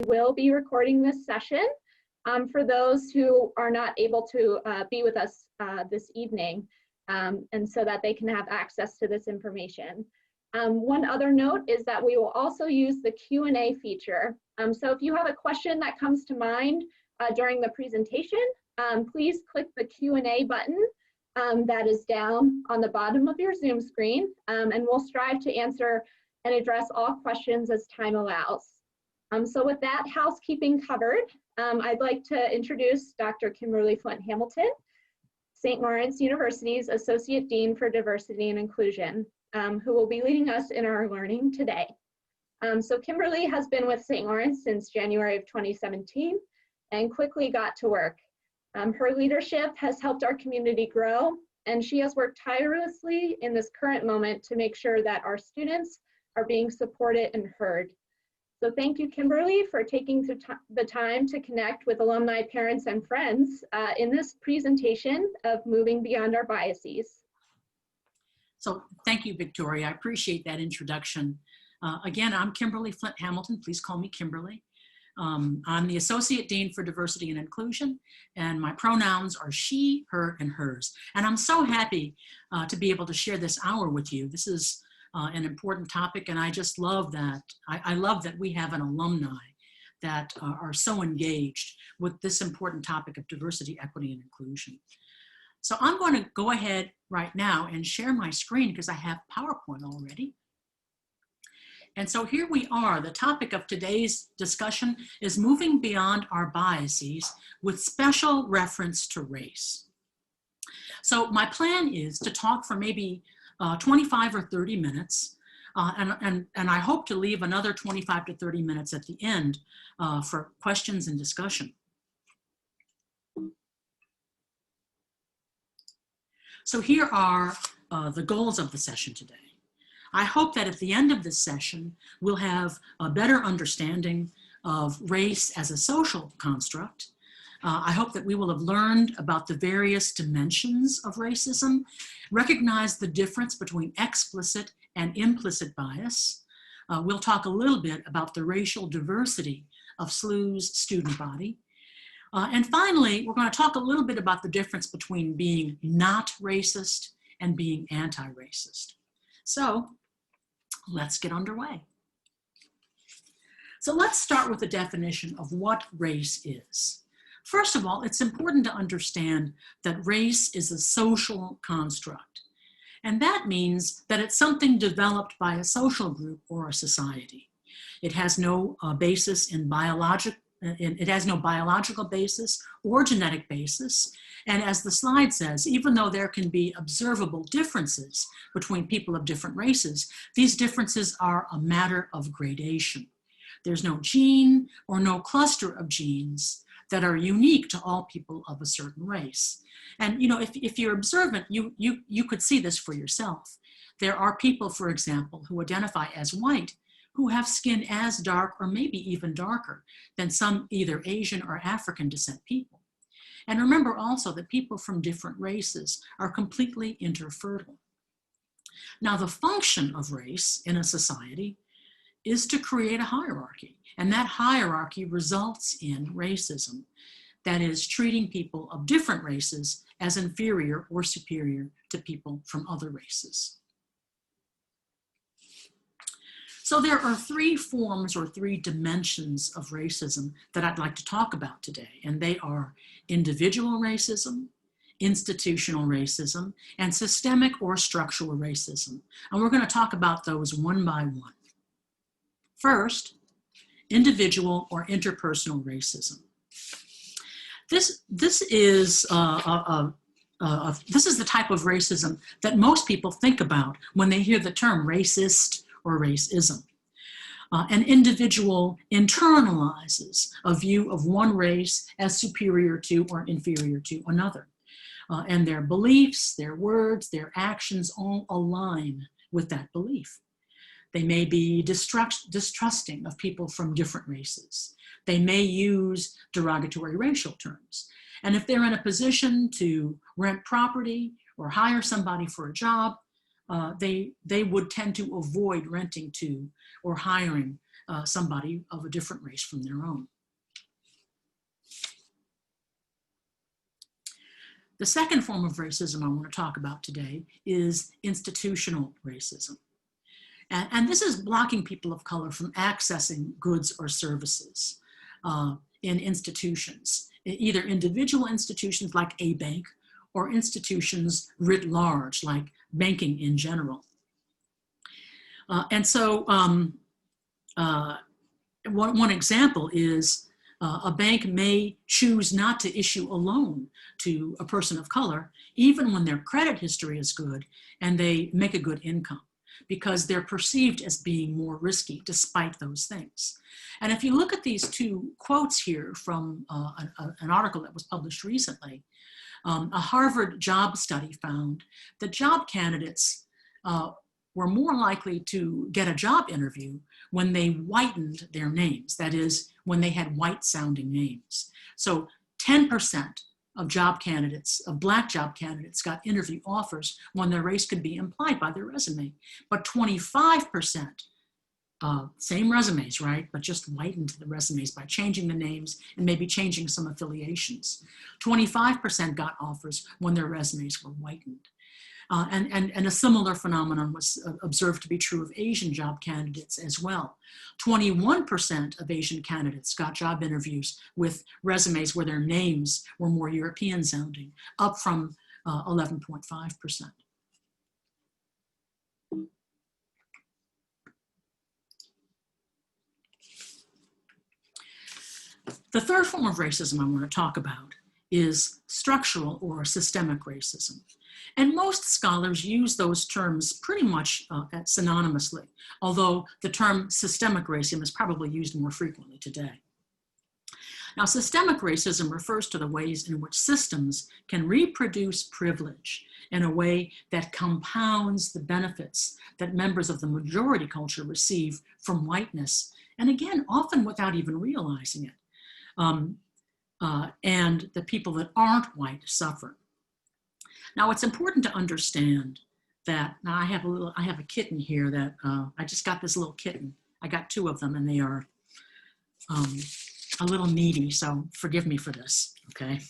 will be recording this session for those who are not able to be with us this evening, and so that they can have access to this information. One other note is that we will also use the Q&A feature. So if you have a question that comes to mind during the presentation, please click the Q&A button that is down on the bottom of your Zoom screen, and we'll strive to answer and address all questions as time allows. So with that housekeeping covered, I'd like to introduce Dr. Kimberly Flint-Hamilton, St. Lawrence University's Associate Dean for Diversity and Inclusion, who will be leading us in our learning today. So Kimberly has been with St. Lawrence since January of 2017 and quickly got to work. Her leadership has helped our community grow, and she has worked tirelessly in this current moment to make sure that our students are being supported and heard. So thank you, Kimberly, for taking the time to connect with alumni, parents, and friends in this presentation of Moving Beyond Our Biases. So thank you, Victoria. I appreciate that introduction. Again, I'm Kimberly Flint-Hamilton. Please call me Kimberly. I'm the Associate Dean for Diversity and Inclusion, and my pronouns are she, her, and hers. And I'm so happy to be able to share this hour with you. This is an important topic, and I just love that. I love that we have an alumni that are so engaged with this important topic of diversity, equity, and inclusion. So I'm going to go ahead right now and share my screen because I have PowerPoint already. And so here we are. The topic of today's discussion is moving beyond our biases with special reference to race. So my plan is to talk for maybe 25 or 30 minutes, and I hope to leave another 25 to 30 minutes at the end for questions and discussion. So here are the goals of the session today. I hope that at the end of this session, we'll have a better understanding of race as a social construct. I hope that we will have learned about the various dimensions of racism, recognize the difference between explicit and implicit bias. We'll talk a little bit about the racial diversity of SLU's student body. And finally, we're going to talk a little bit about the difference between being not racist and being anti-racist. So let's get underway. So let's start with the definition of what race is. First of all, it's important to understand that race is a social construct. And that means that it's something developed by a social group or a society. It has no basis in it has no biological basis or genetic basis. And as the slide says, even though there can be observable differences between people of different races, these differences are a matter of gradation. There's no gene or no cluster of genes that are unique to all people of a certain race. And you know, if you're observant, you could see this for yourself. There are people, for example, who identify as white, who have skin as dark or maybe even darker than some either Asian or African descent people. And remember also that people from different races are completely interfertile. Now, the function of race in a society is to create a hierarchy, and that hierarchy results in racism. That is, treating people of different races as inferior or superior to people from other races. So there are three forms or three dimensions of racism that I'd like to talk about today, and they are individual racism, institutional racism, and systemic or structural racism. And we're going to talk about those one by one. First, individual or interpersonal racism. This is the type of racism that most people think about when they hear the term racist or racism. An individual internalizes a view of one race as superior to or inferior to another. And their beliefs, their words, their actions all align with that belief. They may be distrusting of people from different races. They may use derogatory racial terms. And if they're in a position to rent property or hire somebody for a job, they would tend to avoid renting to or hiring somebody of a different race from their own. The second form of racism I want to talk about today is institutional racism. And this is blocking people of color from accessing goods or services in institutions, either individual institutions like a bank or institutions writ large, like banking in general. One example is a bank may choose not to issue a loan to a person of color, even when their credit history is good and they make a good income, because they're perceived as being more risky despite those things. And if you look at these two quotes here from an article that was published recently, a Harvard job study found that job candidates were more likely to get a job interview when they whitened their names, that is, when they had white-sounding names. So 10% of job candidates, of Black job candidates, got interview offers when their race could be implied by their resume. But 25%, same resumes, right? But just whitened the resumes by changing the names and maybe changing some affiliations. 25% got offers when their resumes were whitened. And a similar phenomenon was observed to be true of Asian job candidates as well. 21% of Asian candidates got job interviews with resumes where their names were more European sounding, up from 11.5%. The third form of racism I want to talk about is structural or systemic racism. And most scholars use those terms pretty much synonymously, although the term systemic racism is probably used more frequently today. Now, systemic racism refers to the ways in which systems can reproduce privilege in a way that compounds the benefits that members of the majority culture receive from whiteness, and again, often without even realizing it. And the people that aren't white suffer. Now, it's important to understand that, now I have a kitten here that I just got this little kitten. I got two of them and they are a little needy, so forgive me for this, okay?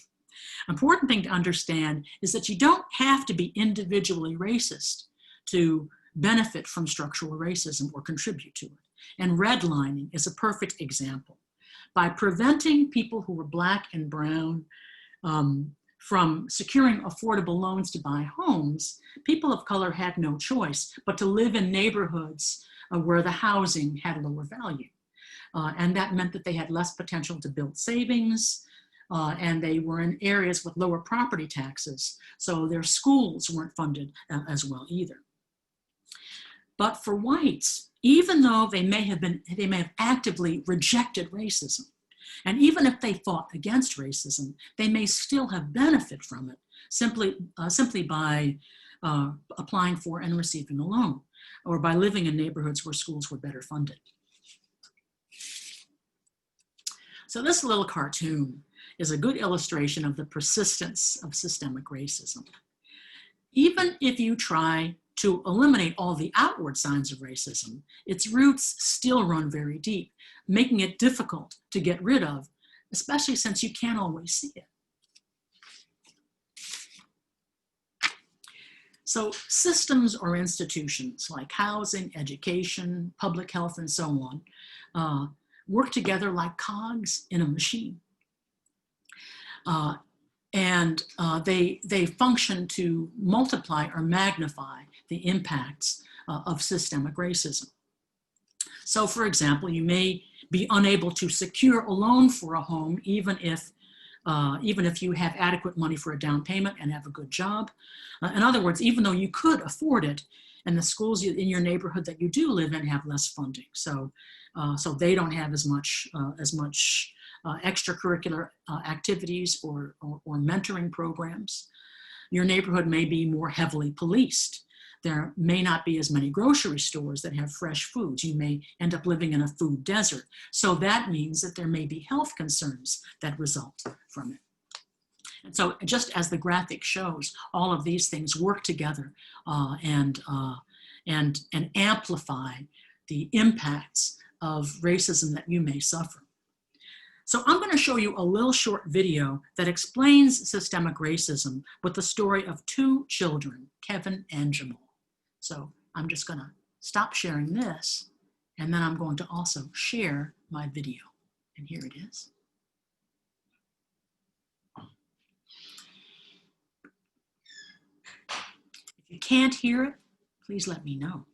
Important thing to understand is that you don't have to be individually racist to benefit from structural racism or contribute to it. And redlining is a perfect example. By preventing people who were Black and brown from securing affordable loans to buy homes, people of color had no choice but to live in neighborhoods where the housing had lower value. And that meant that they had less potential to build savings, and they were in areas with lower property taxes, so their schools weren't funded as well either. But for whites, even though they may have actively rejected racism, and even if they fought against racism, they may still have benefited from it simply by applying for and receiving a loan, or by living in neighborhoods where schools were better funded. So this little cartoon is a good illustration of the persistence of systemic racism. Even if you try to eliminate all the outward signs of racism, its roots still run very deep, making it difficult to get rid of, especially since you can't always see it. So systems or institutions like housing, education, public health, and so on work together like cogs in a machine. They function to multiply or magnify the impacts of systemic racism. So for example, you may be unable to secure a loan for a home even if you have adequate money for a down payment and have a good job. In other words, even though you could afford it, and the schools in your neighborhood that you do live in have less funding. So they don't have as much extracurricular activities or mentoring programs. Your neighborhood may be more heavily policed. There may not be as many grocery stores that have fresh foods. You may end up living in a food desert. So that means that there may be health concerns that result from it. And so just as the graphic shows, all of these things work together and amplify the impacts of racism that you may suffer. So I'm going to show you a little short video that explains systemic racism with the story of two children, Kevin and Jamal. So I'm just going to stop sharing this, and then I'm going to also share my video. And here it is. If you can't hear it, please let me know.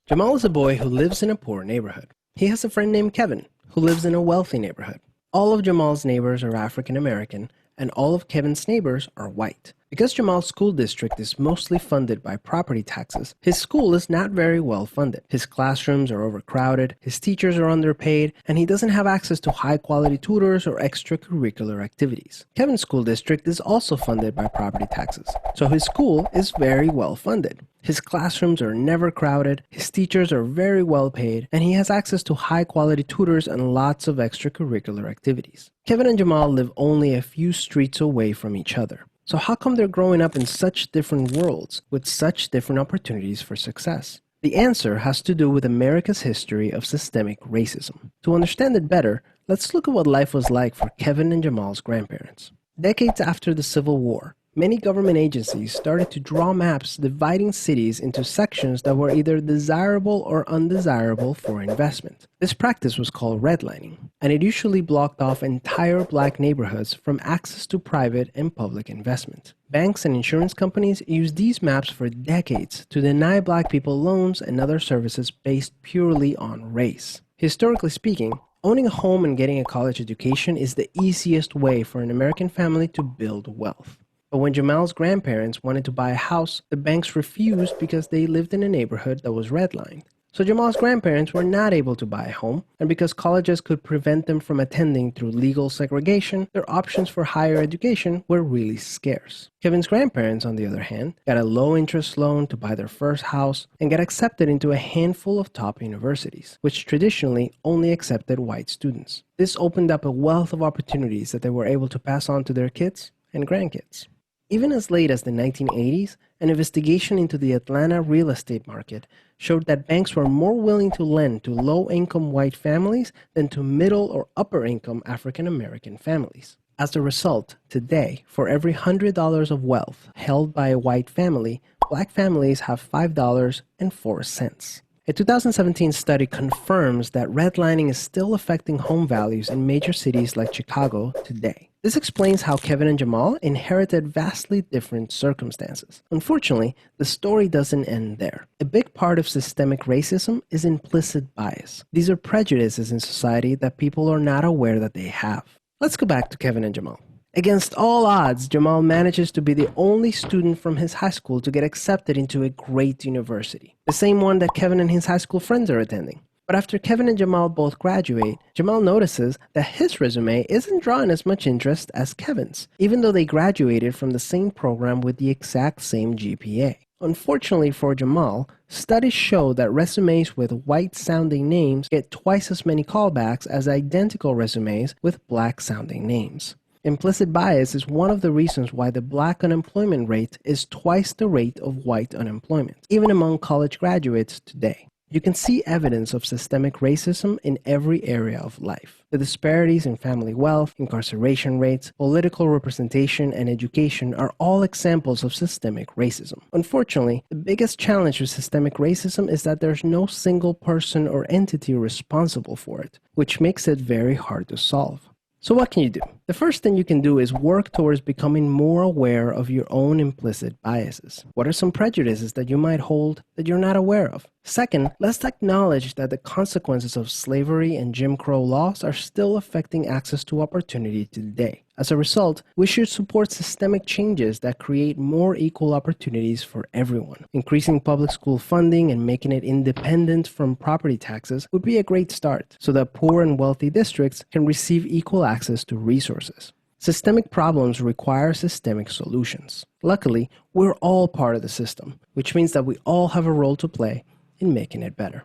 Jamal is a boy who lives in a poor neighborhood. He has a friend named Kevin, who lives in a wealthy neighborhood. All of Jamal's neighbors are African American, and all of Kevin's neighbors are white. Because Jamal's school district is mostly funded by property taxes, his school is not very well funded. His classrooms are overcrowded, his teachers are underpaid, and he doesn't have access to high-quality tutors or extracurricular activities. Kevin's school district is also funded by property taxes, so his school is very well funded. His classrooms are never crowded, his teachers are very well paid, and he has access to high-quality tutors and lots of extracurricular activities. Kevin and Jamal live only a few streets away from each other. So how come they're growing up in such different worlds with such different opportunities for success? The answer has to do with America's history of systemic racism. To understand it better, let's look at what life was like for Kevin and Jamal's grandparents. Decades after the Civil War, many government agencies started to draw maps dividing cities into sections that were either desirable or undesirable for investment. This practice was called redlining, and it usually blocked off entire black neighborhoods from access to private and public investment. Banks and insurance companies used these maps for decades to deny black people loans and other services based purely on race. Historically speaking, owning a home and getting a college education is the easiest way for an American family to build wealth. But when Jamal's grandparents wanted to buy a house, the banks refused because they lived in a neighborhood that was redlined. So Jamal's grandparents were not able to buy a home, and because colleges could prevent them from attending through legal segregation, their options for higher education were really scarce. Kevin's grandparents, on the other hand, got a low-interest loan to buy their first house and got accepted into a handful of top universities, which traditionally only accepted white students. This opened up a wealth of opportunities that they were able to pass on to their kids and grandkids. Even as late as the 1980s, an investigation into the Atlanta real estate market showed that banks were more willing to lend to low-income white families than to middle or upper-income African-American families. As a result, today, for every $100 of wealth held by a white family, black families have $5.04. A 2017 study confirms that redlining is still affecting home values in major cities like Chicago today. This explains how Kevin and Jamal inherited vastly different circumstances. Unfortunately, the story doesn't end there. A big part of systemic racism is implicit bias. These are prejudices in society that people are not aware that they have. Let's go back to Kevin and Jamal. Against all odds, Jamal manages to be the only student from his high school to get accepted into a great university, the same one that Kevin and his high school friends are attending. But after Kevin and Jamal both graduate, Jamal notices that his resume isn't drawing as much interest as Kevin's, even though they graduated from the same program with the exact same GPA. Unfortunately for Jamal, studies show that resumes with white-sounding names get twice as many callbacks as identical resumes with black-sounding names. Implicit bias is one of the reasons why the black unemployment rate is twice the rate of white unemployment, even among college graduates today. You can see evidence of systemic racism in every area of life. The disparities in family wealth, incarceration rates, political representation, and education are all examples of systemic racism. Unfortunately, the biggest challenge with systemic racism is that there's no single person or entity responsible for it, which makes it very hard to solve. So what can you do? The first thing you can do is work towards becoming more aware of your own implicit biases. What are some prejudices that you might hold that you're not aware of? Second, let's acknowledge that the consequences of slavery and Jim Crow laws are still affecting access to opportunity today. As a result, we should support systemic changes that create more equal opportunities for everyone. Increasing public school funding and making it independent from property taxes would be a great start, so that poor and wealthy districts can receive equal access to resources. Systemic problems require systemic solutions. Luckily, we're all part of the system, which means that we all have a role to play in making it better.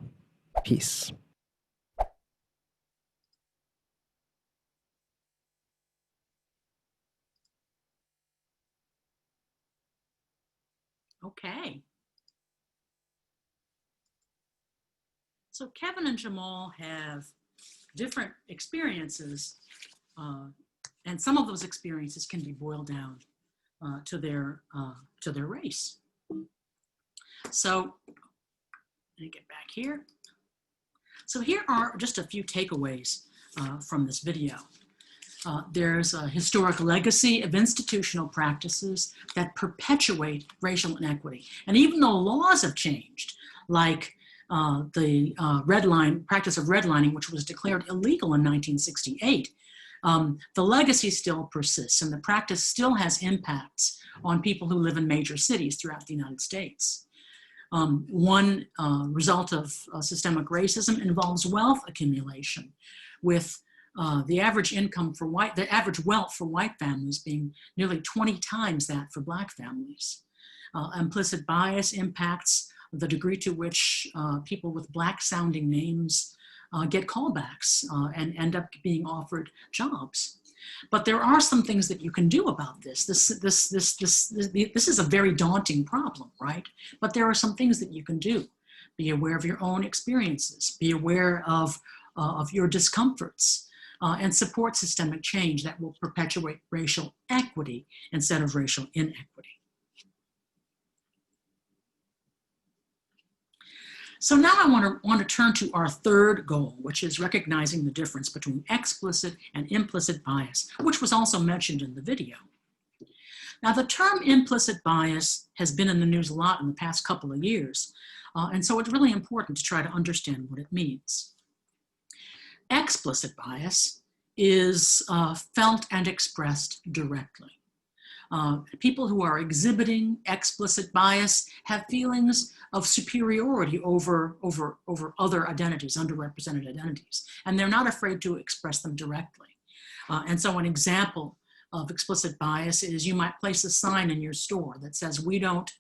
Peace. Okay. So Kevin and Jamal have different experiences, and some of those experiences can be boiled down to their race. So let me get back here. So here are just a few takeaways from this video. There's a historic legacy of institutional practices that perpetuate racial inequity. And even though laws have changed, like the practice of redlining, which was declared illegal in 1968, the legacy still persists, and the practice still has impacts on people who live in major cities throughout the United States. One result of systemic racism involves wealth accumulation, with the average wealth for white families being nearly 20 times that for Black families. Implicit bias impacts the degree to which people with Black-sounding names get callbacks and end up being offered jobs. But there are some things that you can do about this. This is a very daunting problem, right? But there are some things that you can do. Be aware of your own experiences. Be aware of your discomforts, and support systemic change that will perpetuate racial equity instead of racial inequity. So now I want to turn to our third goal, which is recognizing the difference between explicit and implicit bias, which was also mentioned in the video. Now, the term implicit bias has been in the news a lot in the past couple of years, and so it's really important to try to understand what it means. Explicit bias is felt and expressed directly. People who are exhibiting explicit bias have feelings of superiority over other identities, underrepresented identities, and they're not afraid to express them directly. And so an example of explicit bias is you might place a sign in your store that says, we don't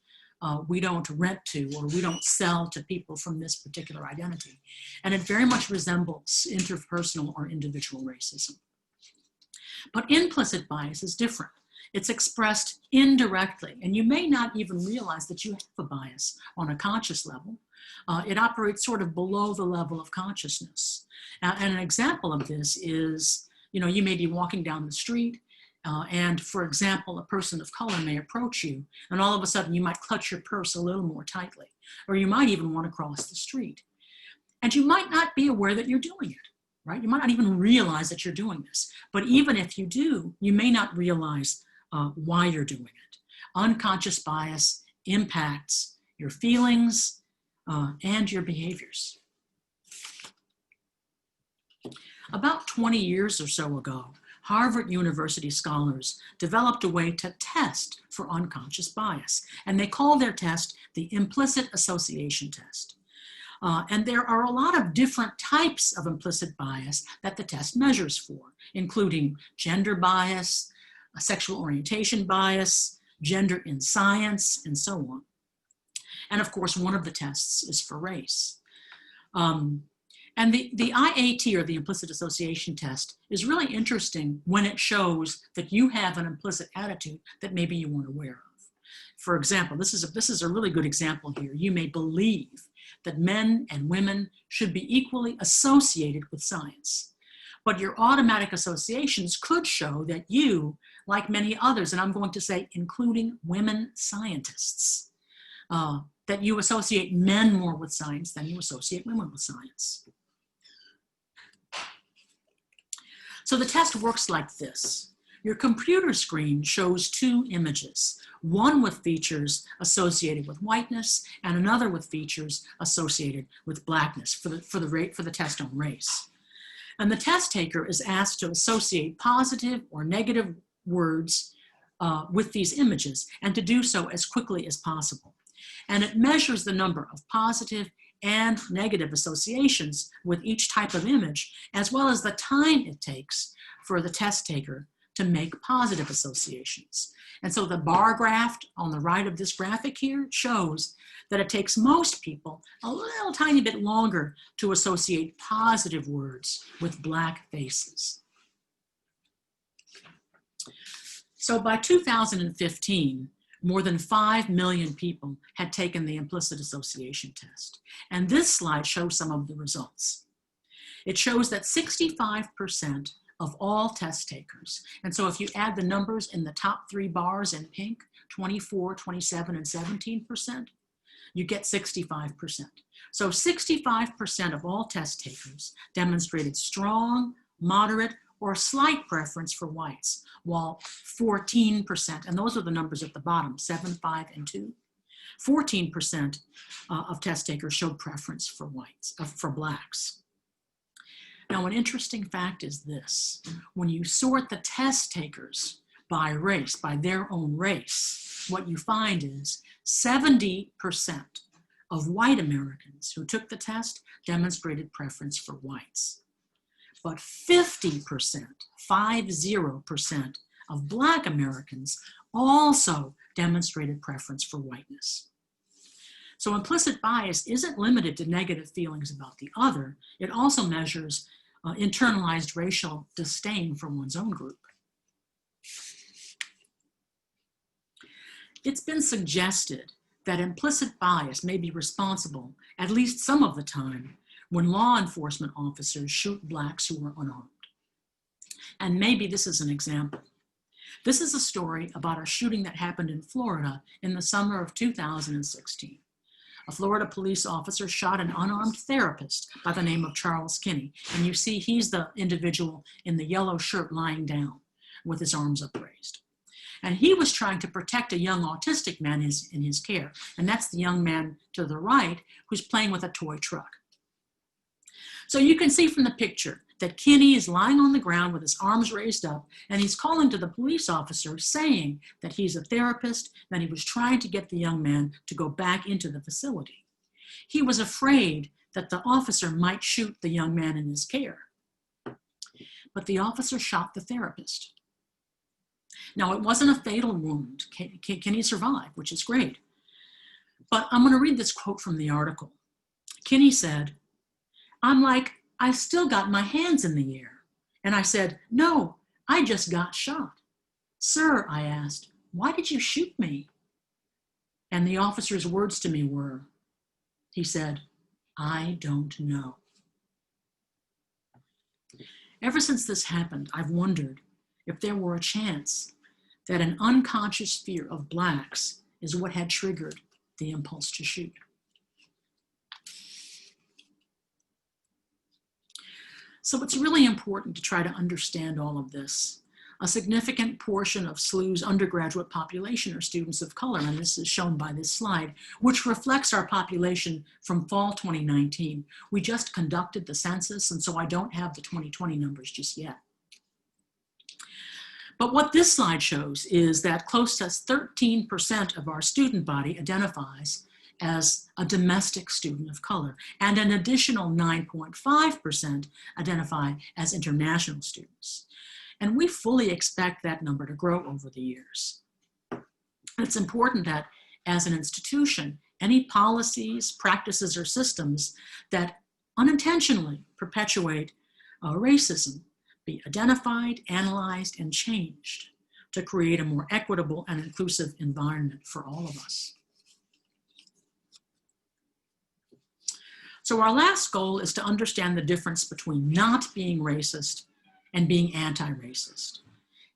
rent to, or we don't sell to people from this particular identity. And it very much resembles interpersonal or individual racism. But implicit bias is different. It's expressed indirectly, and you may not even realize that you have a bias on a conscious level. It operates sort of below the level of consciousness. And an example of this is, you may be walking down the street, and for example, a person of color may approach you, and all of a sudden you might clutch your purse a little more tightly, or you might even want to cross the street. And you might not be aware that you're doing it, right? You might not even realize that you're doing this. But even if you do, you may not realize why you're doing it. Unconscious bias impacts your feelings and your behaviors. About 20 years or so ago, Harvard University scholars developed a way to test for unconscious bias, and they call their test the implicit association test. And there are a lot of different types of implicit bias that the test measures for, including gender bias, sexual orientation bias, gender in science, and so on. And of course, one of the tests is for race. And the IAT, or the implicit association test, is really interesting when it shows that you have an implicit attitude that maybe you weren't aware of. For example, this is a really good example here. You may believe that men and women should be equally associated with science, but your automatic associations could show that you, like many others, and I'm going to say including women scientists, that you associate men more with science than you associate women with science. So the test works like this. Your computer screen shows two images, one with features associated with whiteness and another with features associated with blackness for the test on race. And the test taker is asked to associate positive or negative words with these images, and to do so as quickly as possible. And it measures the number of positive and negative associations with each type of image, as well as the time it takes for the test taker to make positive associations. And so the bar graph on the right of this graphic here shows that it takes most people a little tiny bit longer to associate positive words with black faces. So by 2015, more than 5 million people had taken the implicit association test. And this slide shows some of the results. It shows that 65% of all test takers, and so if you add the numbers in the top 3 bars in pink, 24, 27, and 17%, you get 65%. So 65% of all test takers demonstrated strong, moderate, or slight preference for whites, while 14%, and those are the numbers at the bottom, 7, 5, and 2, 14% of test takers showed preference for whites, for blacks. Now, an interesting fact is this: when you sort the test takers by race, by their own race, what you find is 70% of white Americans who took the test demonstrated preference for whites. But 50%, 50% of Black Americans also demonstrated preference for whiteness. So implicit bias isn't limited to negative feelings about the other. It also measures internalized racial disdain for one's own group. It's been suggested that implicit bias may be responsible, at least some of the time, when law enforcement officers shoot blacks who are unarmed. And maybe this is an example. This is a story about a shooting that happened in Florida in the summer of 2016. A Florida police officer shot an unarmed therapist by the name of Charles Kinney. And you see he's the individual in the yellow shirt lying down with his arms upraised. And he was trying to protect a young autistic man in his care. And that's the young man to the right who's playing with a toy truck. So you can see from the picture that Kinney is lying on the ground with his arms raised up, and he's calling to the police officer saying that he's a therapist, that he was trying to get the young man to go back into the facility. He was afraid that the officer might shoot the young man in his care. But the officer shot the therapist. Now, it wasn't a fatal wound. Kinney survived, which is great. But I'm going to read this quote from the article. Kinney said, "I'm like, I still got my hands in the air. And I said, no, I just got shot. Sir, I asked, why did you shoot me? And the officer's words to me were, he said, I don't know." Ever since this happened, I've wondered if there were a chance that an unconscious fear of blacks is what had triggered the impulse to shoot. So it's really important to try to understand all of this. A significant portion of SLU's undergraduate population are students of color, and this is shown by this slide, which reflects our population from fall 2019. We just conducted the census, and so I don't have the 2020 numbers just yet. But what this slide shows is that close to 13% of our student body identifies as a domestic student of color, and an additional 9.5% identify as international students. And we fully expect that number to grow over the years. It's important that as an institution, any policies, practices, or systems that unintentionally perpetuate racism be identified, analyzed, and changed to create a more equitable and inclusive environment for all of us. So our last goal is to understand the difference between not being racist and being anti-racist.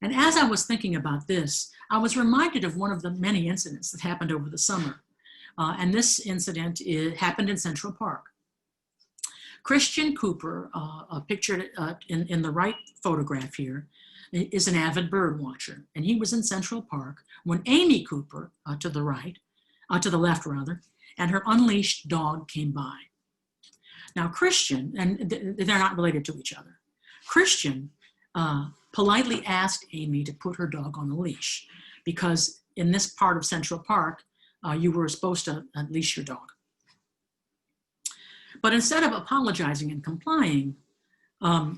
And as I was thinking about this, I was reminded of one of the many incidents that happened over the summer. And this incident happened in Central Park. Christian Cooper, pictured in the right photograph here, is an avid bird watcher. And he was in Central Park when Amy Cooper, to the left rather, and her unleashed dog came by. Now Christian, and they're not related to each other, Christian politely asked Amy to put her dog on a leash because in this part of Central Park, you were supposed to unleash your dog. But instead of apologizing and complying,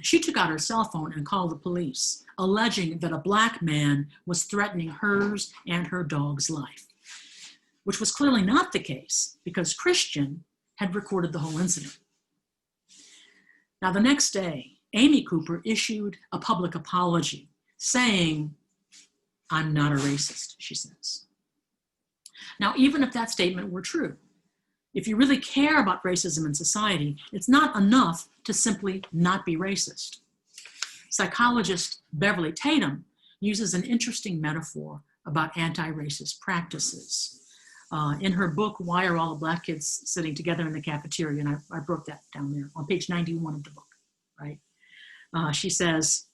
she took out her cell phone and called the police, alleging that a black man was threatening hers and her dog's life, which was clearly not the case because Christian had recorded the whole incident. Now, the next day, Amy Cooper issued a public apology saying, "I'm not a racist," she says. Now, even if that statement were true, if you really care about racism in society, it's not enough to simply not be racist. Psychologist Beverly Tatum uses an interesting metaphor about anti-racist practices. In her book, Why Are All the Black Kids Sitting Together in the Cafeteria? And I broke that down there on page 91 of the book, right? She says,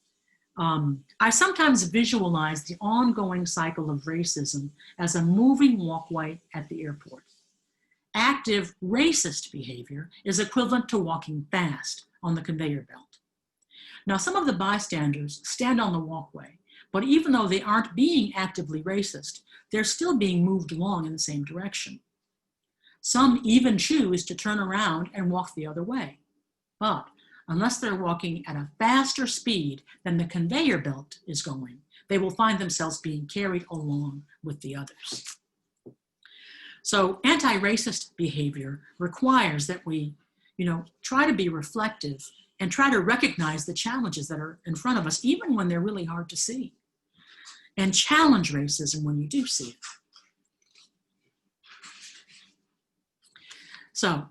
I sometimes visualize the ongoing cycle of racism as a moving walkway at the airport. Active racist behavior is equivalent to walking fast on the conveyor belt. Now, some of the bystanders stand on the walkway, but even though they aren't being actively racist, they're still being moved along in the same direction. Some even choose to turn around and walk the other way. But unless they're walking at a faster speed than the conveyor belt is going, they will find themselves being carried along with the others. So anti-racist behavior requires that we, try to be reflective and try to recognize the challenges that are in front of us, even when they're really hard to see, and challenge racism when you do see it. So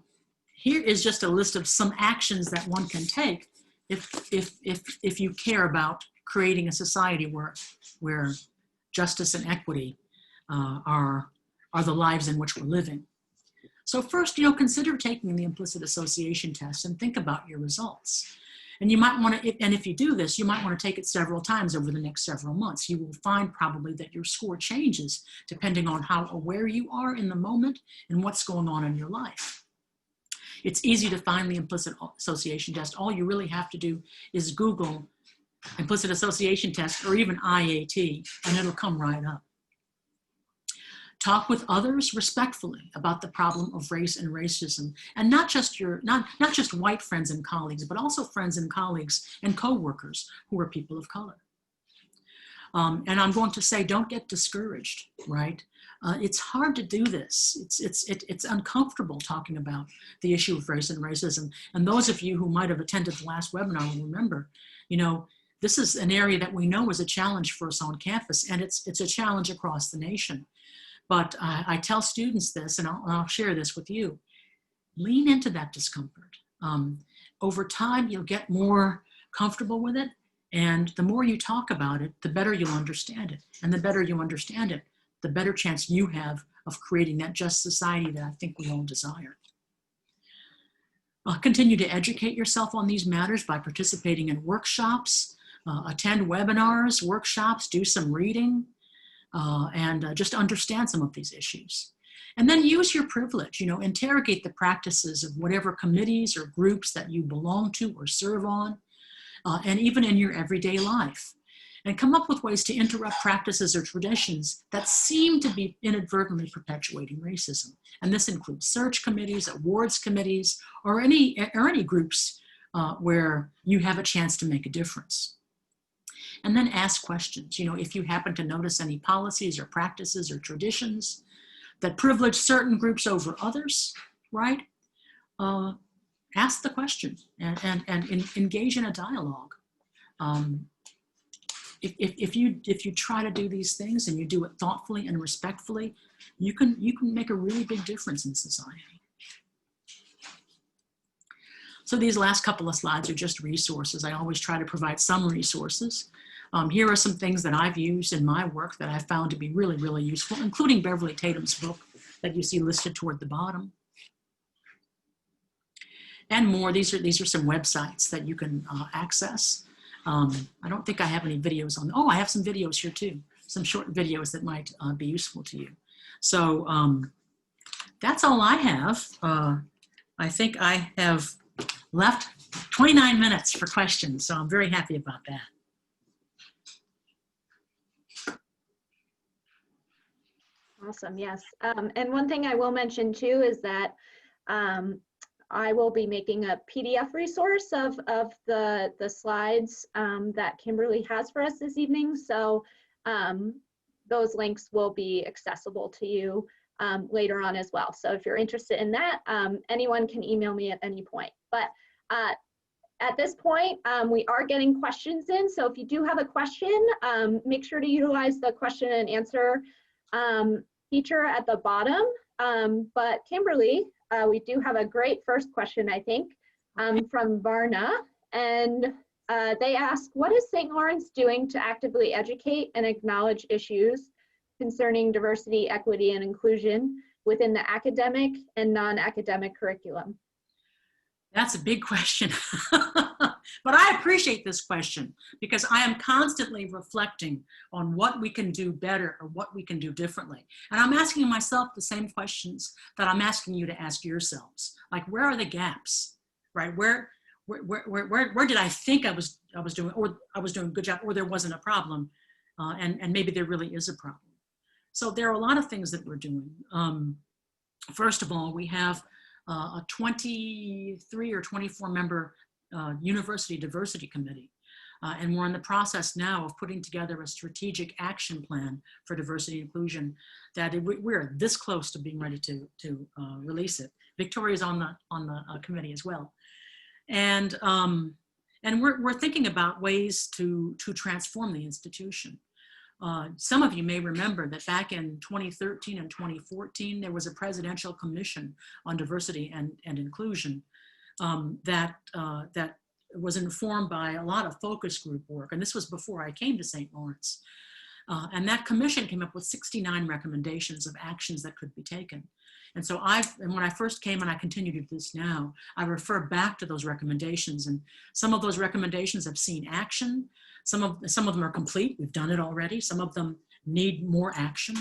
here is just a list of some actions that one can take if you care about creating a society where justice and equity are the lives in which we're living. So first, consider taking the implicit association test and think about your results. And you might want to, and if you do this, you might want to take it several times over the next several months. You will find probably that your score changes depending on how aware you are in the moment and what's going on in your life. It's easy to find the implicit association test. All you really have to do is Google implicit association test or even IAT, and it'll come right up. Talk with others respectfully about the problem of race and racism, and not just white friends and colleagues, but also friends and colleagues and coworkers who are people of color. And I'm going to say, don't get discouraged, right? It's hard to do this. It's uncomfortable talking about the issue of race and racism. And those of you who might have attended the last webinar will remember, this is an area that we know is a challenge for us on campus, and it's a challenge across the nation. But I tell students this, and I'll share this with you. Lean into that discomfort. Over time, you'll get more comfortable with it. And the more you talk about it, the better you'll understand it. And the better you understand it, the better chance you have of creating that just society that I think we all desire. Continue to educate yourself on these matters by participating in workshops, attend webinars, workshops, do some reading, and just understand some of these issues. And then use your privilege, interrogate the practices of whatever committees or groups that you belong to or serve on, and even in your everyday life. And come up with ways to interrupt practices or traditions that seem to be inadvertently perpetuating racism. And this includes search committees, awards committees, or any groups where you have a chance to make a difference. And then ask questions. If you happen to notice any policies or practices or traditions that privilege certain groups over others, right? Ask the question and engage in a dialogue. If you try to do these things and you do it thoughtfully and respectfully, you can make a really big difference in society. So these last couple of slides are just resources. I always try to provide some resources. Here are some things that I've used in my work that I found to be really, really useful, including Beverly Tatum's book that you see listed toward the bottom. And more. These are some websites that you can access. I don't think I have any videos on. Oh, I have some videos here too. Some short videos that might be useful to you. So that's all I have. I think I have left 29 minutes for questions, so I'm very happy about that. Awesome, yes. And one thing I will mention too is that I will be making a PDF resource of the slides that Kimberly has for us this evening. So those links will be accessible to you later on as well. So if you're interested in that, anyone can email me at any point. But at this point, we are getting questions in. So if you do have a question, make sure to utilize the question and answer feature at the bottom. But Kimberly, we do have a great first question, I think, from Varna. And they ask, what is St. Lawrence doing to actively educate and acknowledge issues concerning diversity, equity, and inclusion within the academic and non-academic curriculum? That's a big question. But I appreciate this question because I am constantly reflecting on what we can do better or what we can do differently. And I'm asking myself the same questions that I'm asking you to ask yourselves. Like, where are the gaps, right? Where did I think I was doing, or I was doing a good job, or there wasn't a problem, and maybe there really is a problem. So there are a lot of things that we're doing. First of all, we have a 23 or 24 member University Diversity Committee. And we're in the process now of putting together a strategic action plan for diversity and inclusion that we're this close to being ready to release it. Victoria's on the committee as well. And we're thinking about ways to transform the institution. Some of you may remember that back in 2013 and 2014, there was a presidential commission on diversity and inclusion that was informed by a lot of focus group work. And this was before I came to St. Lawrence. And that commission came up with 69 recommendations of actions that could be taken. And so when I first came, and I continue to do this now, I refer back to those recommendations. And some of those recommendations have seen action. Some of them are complete. We've done it already. Some of them need more action.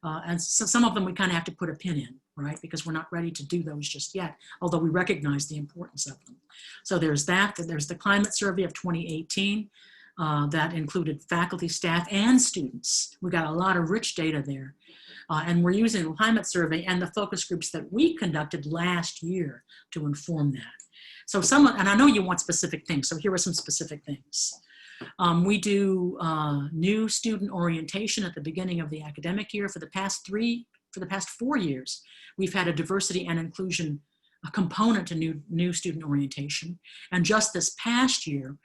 And so some of them we kind of have to put a pin in, right? Because we're not ready to do those just yet, although we recognize the importance of them. So there's that. There's the climate survey of 2018 that included faculty, staff, and students. We got a lot of rich data there. And we're using the climate survey and the focus groups that we conducted last year to inform that. So and I know you want specific things, so here are some specific things. We do new student orientation at the beginning of the academic year. For the past 4 years, we've had a diversity and inclusion component to new student orientation. And just this past year,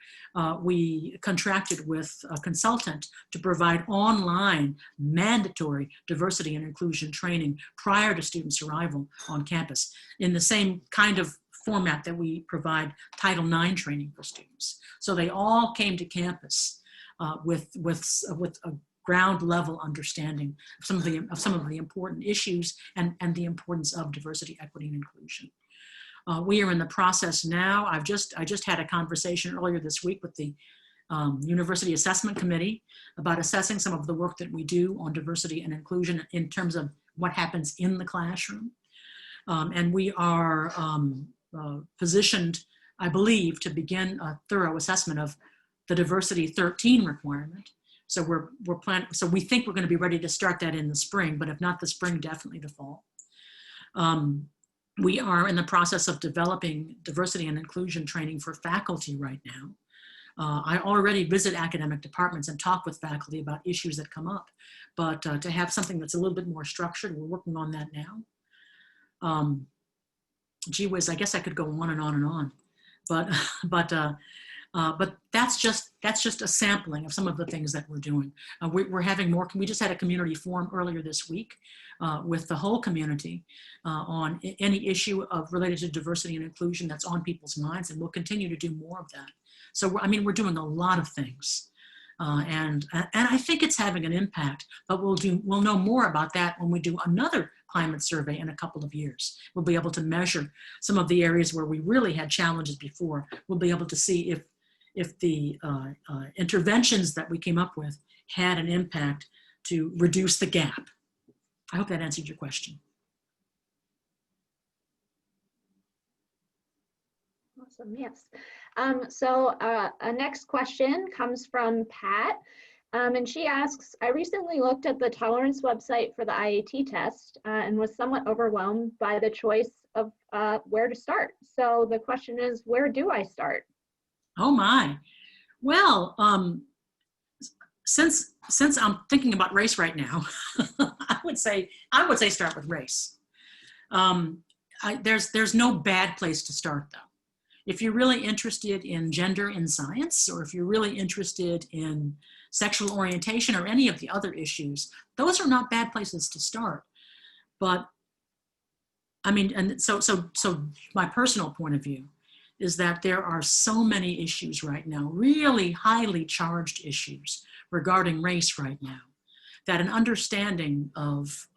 we contracted with a consultant to provide online mandatory diversity and inclusion training prior to students' arrival on campus in the same kind of format that we provide Title IX training for students. So they all came to campus with a ground level understanding of some of the important issues and the importance of diversity, equity, and inclusion. We are in the process now. I just had a conversation earlier this week with the University Assessment Committee about assessing some of the work that we do on diversity and inclusion in terms of what happens in the classroom. And we are positioned, I believe, to begin a thorough assessment of the Diversity 13 requirement. So we're planning. So we think we're going to be ready to start that in the spring, but if not the spring, definitely the fall. We are in the process of developing diversity and inclusion training for faculty right now. I already visit academic departments and talk with faculty about issues that come up, but to have something that's a little bit more structured, we're working on that now. Gee whiz, I guess I could go on and on and on, but that's just a sampling of some of the things that we're doing. We're having more. We just had a community forum earlier this week with the whole community on any issue related to diversity and inclusion that's on people's minds, and we'll continue to do more of that. So we're doing a lot of things, and I think it's having an impact. But we'll know more about that when we do another climate survey in a couple of years. We'll be able to measure some of the areas where we really had challenges before. We'll be able to see if the interventions that we came up with had an impact to reduce the gap. I hope that answered your question. Awesome, yes. So a next question comes from Pat. And she asks, I recently looked at the tolerance website for the IAT test and was somewhat overwhelmed by the choice of where to start. So the question is, where do I start? Oh my. Well, since I'm thinking about race right now, I would say start with race. There's no bad place to start though. If you're really interested in gender in science, or if you're really interested in sexual orientation or any of the other issues, those are not bad places to start. But I mean, and so my personal point of view is that there are so many issues right now, really highly charged issues regarding race right now, that an understanding of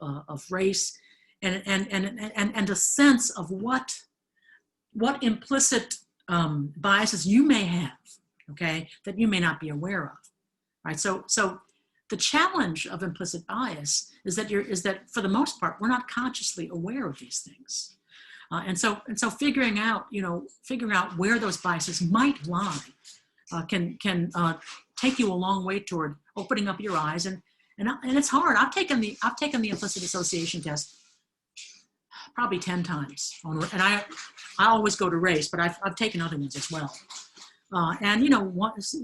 race and a sense of what implicit biases you may have, okay, that you may not be aware of, right? So the challenge of implicit bias is that for the most part, we're not consciously aware of these things. And so figuring out where those biases might lie can take you a long way toward opening up your eyes. And it's hard. I've taken the implicit association test probably 10 times, and I always go to race, but I've taken other ones as well. And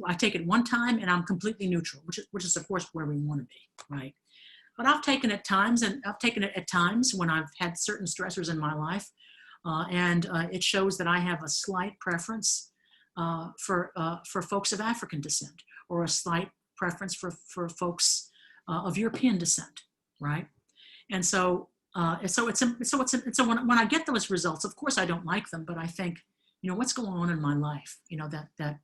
I take it one time and I'm completely neutral, which is of course where we want to be, right? But I've taken it at times when I've had certain stressors in my life, and it shows that I have a slight preference for folks of African descent, or a slight preference for folks of European descent, right? And so when I get those results, of course I don't like them, but I think, what's going on in my life, that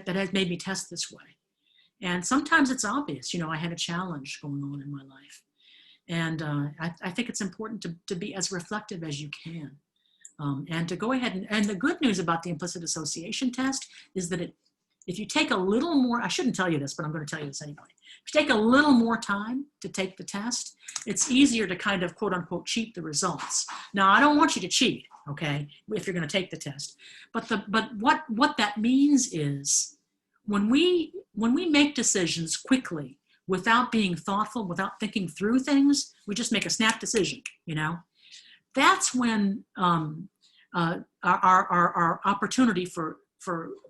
has made me test this way. And sometimes it's obvious, I had a challenge going on in my life. And I think it's important to be as reflective as you can. And to go ahead and the good news about the implicit association test is that if you take a little more, I shouldn't tell you this, but I'm going to tell you this anyway. If you take a little more time to take the test, it's easier to kind of quote unquote cheat the results. Now, I don't want you to cheat, okay, if you're going to take the test. But what that means is when we make decisions quickly, without being thoughtful, without thinking through things, we just make a snap decision, That's when our opportunity for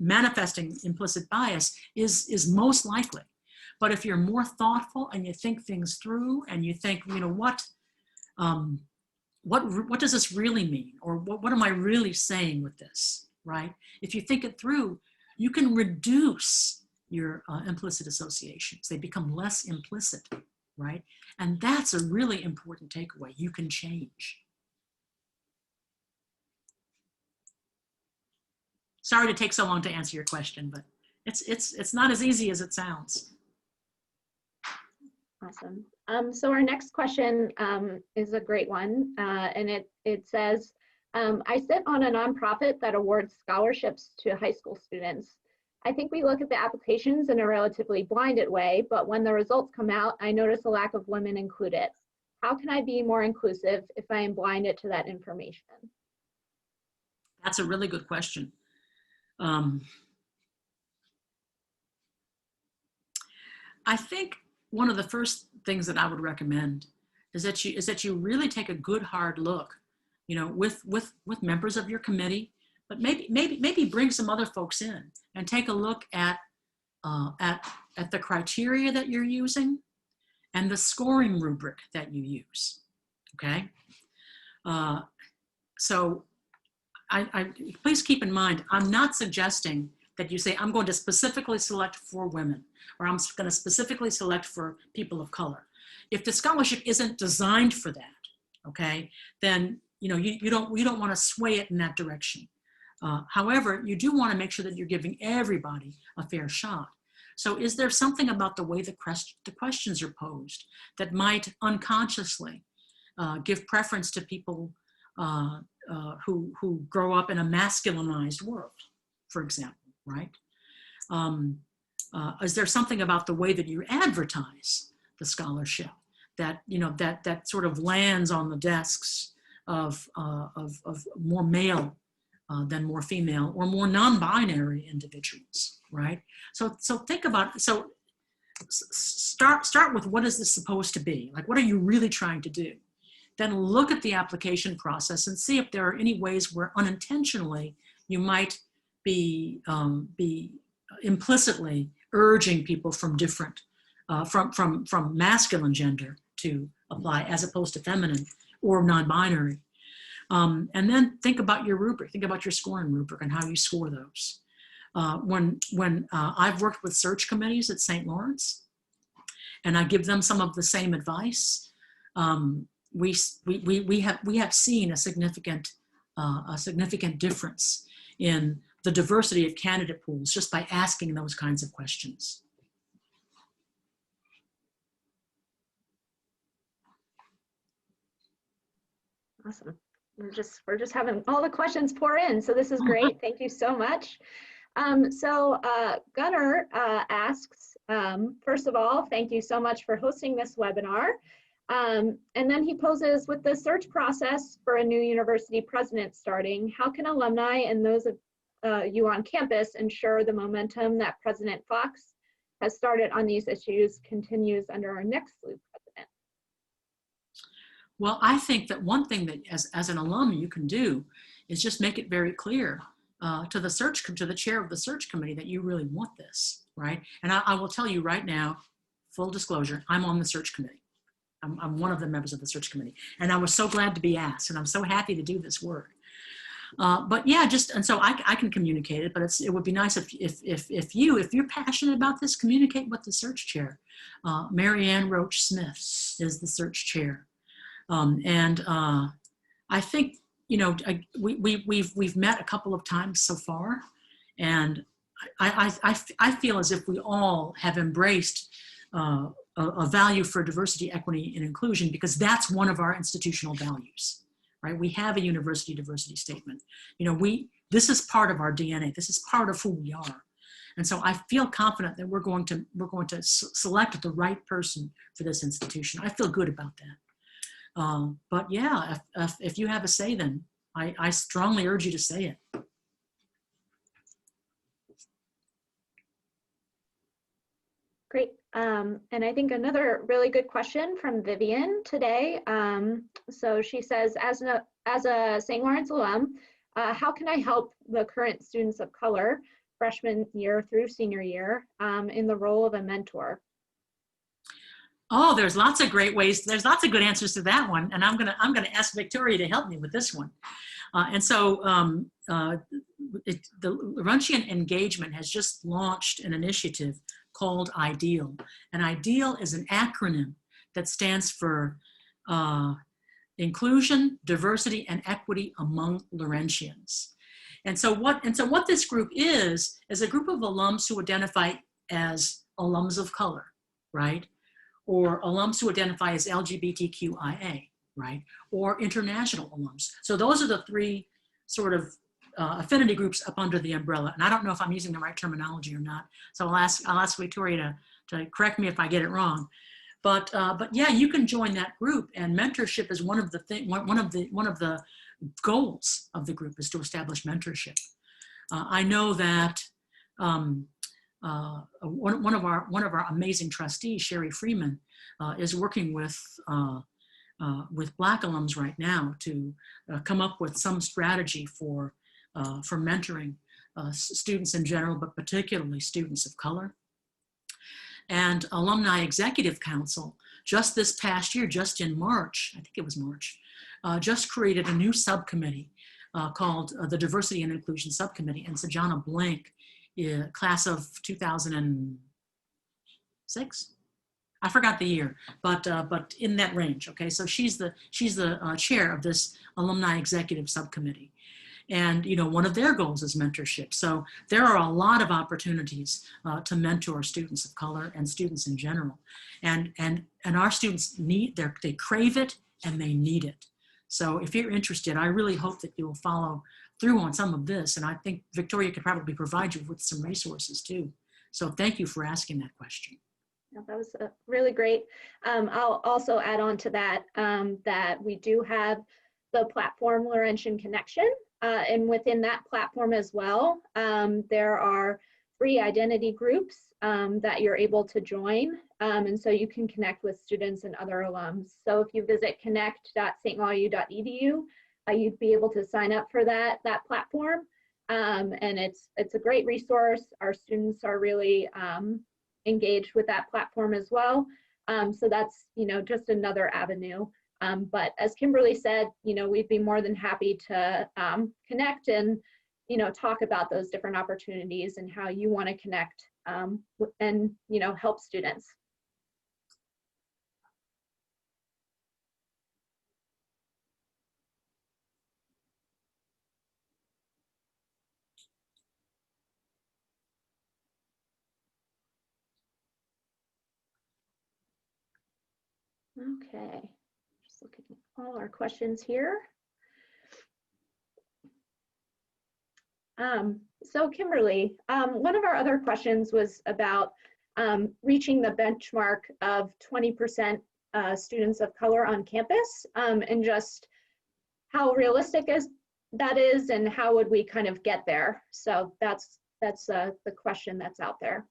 manifesting implicit bias is most likely. But if you're more thoughtful and you think things through and you think, what does this really mean? Or what am I really saying with this, right? If you think it through, you can reduce your implicit associations. They become less implicit, right? And that's a really important takeaway. You can change. Sorry to take so long to answer your question, but it's not as easy as it sounds. Awesome. So our next question is a great one, and it says, I sit on a nonprofit that awards scholarships to high school students. I think we look at the applications in a relatively blinded way, but when the results come out, I notice a lack of women included. How can I be more inclusive if I am blinded to that information? That's a really good question. I think one of the first things that I would recommend is that you really take a good hard look, with members of your committee, but maybe bring some other folks in and take a look at the criteria that you're using and the scoring rubric that you use. Okay, so I please keep in mind, I'm not suggesting that you say, I'm going to specifically select for women, or I'm going to specifically select for people of color. If the scholarship isn't designed for that, okay, then you don't want to sway it in that direction. However, you do want to make sure that you're giving everybody a fair shot. So is there something about the way the questions are posed that might unconsciously give preference to people who grow up in a masculinized world, for example, right? Is there something about the way that you advertise the scholarship that that sort of lands on the desks of more male than more female, or more non-binary individuals, right? So think about, start with, what is this supposed to be? Like, what are you really trying to do? Then look at the application process and see if there are any ways where unintentionally you might be implicitly urging people from different, from masculine gender to apply, as opposed to feminine or non-binary. And then think about your rubric, think about your scoring rubric and how you score those. When I've worked with search committees at St. Lawrence, and I give them some of the same advice, we have seen a significant difference in the diversity of candidate pools just by asking those kinds of questions. Awesome. We're just having all the questions pour in, so this is great. Thank you so much. Gunnar asks, first of all, thank you so much for hosting this webinar. And then he poses, with the search process for a new university president starting, how can alumni and those of you on campus ensure the momentum that President Fox has started on these issues continues under our next slew president? Well, I think that one thing that as an alum you can do is just make it very clear to the chair of the search committee that you really want this, right? And I will tell you right now, full disclosure, I'm on the search committee. I'm one of the members of the search committee, and I was so glad to be asked, and I'm so happy to do this work. But yeah, and so I can communicate it, but it would be nice if you're passionate about this, communicate with the search chair. Mary Ann Roach Smith is the search chair. I think, you know, we've met a couple of times so far, and I feel as if we all have embraced a value for diversity, equity, and inclusion, because that's one of our institutional values, right? We have a university diversity statement. You know, this is part of our DNA. This is part of who we are. And so I feel confident that we're going to select the right person for this institution. I feel good about that. But yeah, if you have a say, then I strongly urge you to say it. Great. And I think another really good question from Vivian today. So she says, as a St. Lawrence alum, how can I help the current students of color, freshman year through senior year, in the role of a mentor? Oh, there's lots of great ways. There's lots of good answers to that one, and I'm gonna ask Victoria to help me with this one. The Laurentian Engagement has just launched an initiative called IDEAL, and IDEAL is an acronym that stands for Inclusion, Diversity, and Equity Among Laurentians. And so what this group is a group of alums who identify as alums of color, right? Or alums who identify as LGBTQIA, right? Or international alums. So those are the three sort of affinity groups up under the umbrella. And I don't know if I'm using the right terminology or not. So I'll ask Victoria to correct me if I get it wrong. But yeah, you can join that group, and mentorship is one of the goals of the group is to establish mentorship. I know that one of our amazing trustees, Sherry Freeman, is working with Black alums right now to come up with some strategy for mentoring students in general, but particularly students of color. And Alumni Executive Council, just this past year, just in March, I think it was March, just created a new subcommittee called the Diversity and Inclusion Subcommittee. And Sajana Blank, class of 2006, I forgot the year, but in that range. Okay, so she's the chair of this Alumni Executive Subcommittee. And you know, one of their goals is mentorship. So there are a lot of opportunities to mentor students of color and students in general. And our students they crave it and they need it. So if you're interested, I really hope that you will follow through on some of this. And I think Victoria could probably provide you with some resources too. So thank you for asking that question. Yeah, that was really great. I'll also add on to that, that we do have the platform Laurentian Connection. And within that platform as well, there are free identity groups that you're able to join. And so you can connect with students and other alums. So if you visit connect.stlawu.edu, you'd be able to sign up for that platform. And it's a great resource. Our students are really engaged with that platform as well. So that's, you know, just another avenue But as Kimberly said, we'd be more than happy to connect and, talk about those different opportunities and how you want to connect and, help students. Okay, just looking at all our questions here. So Kimberly, one of our other questions was about reaching the benchmark of 20% students of color on campus, and just how realistic that is and how would we kind of get there. So that's the question that's out there.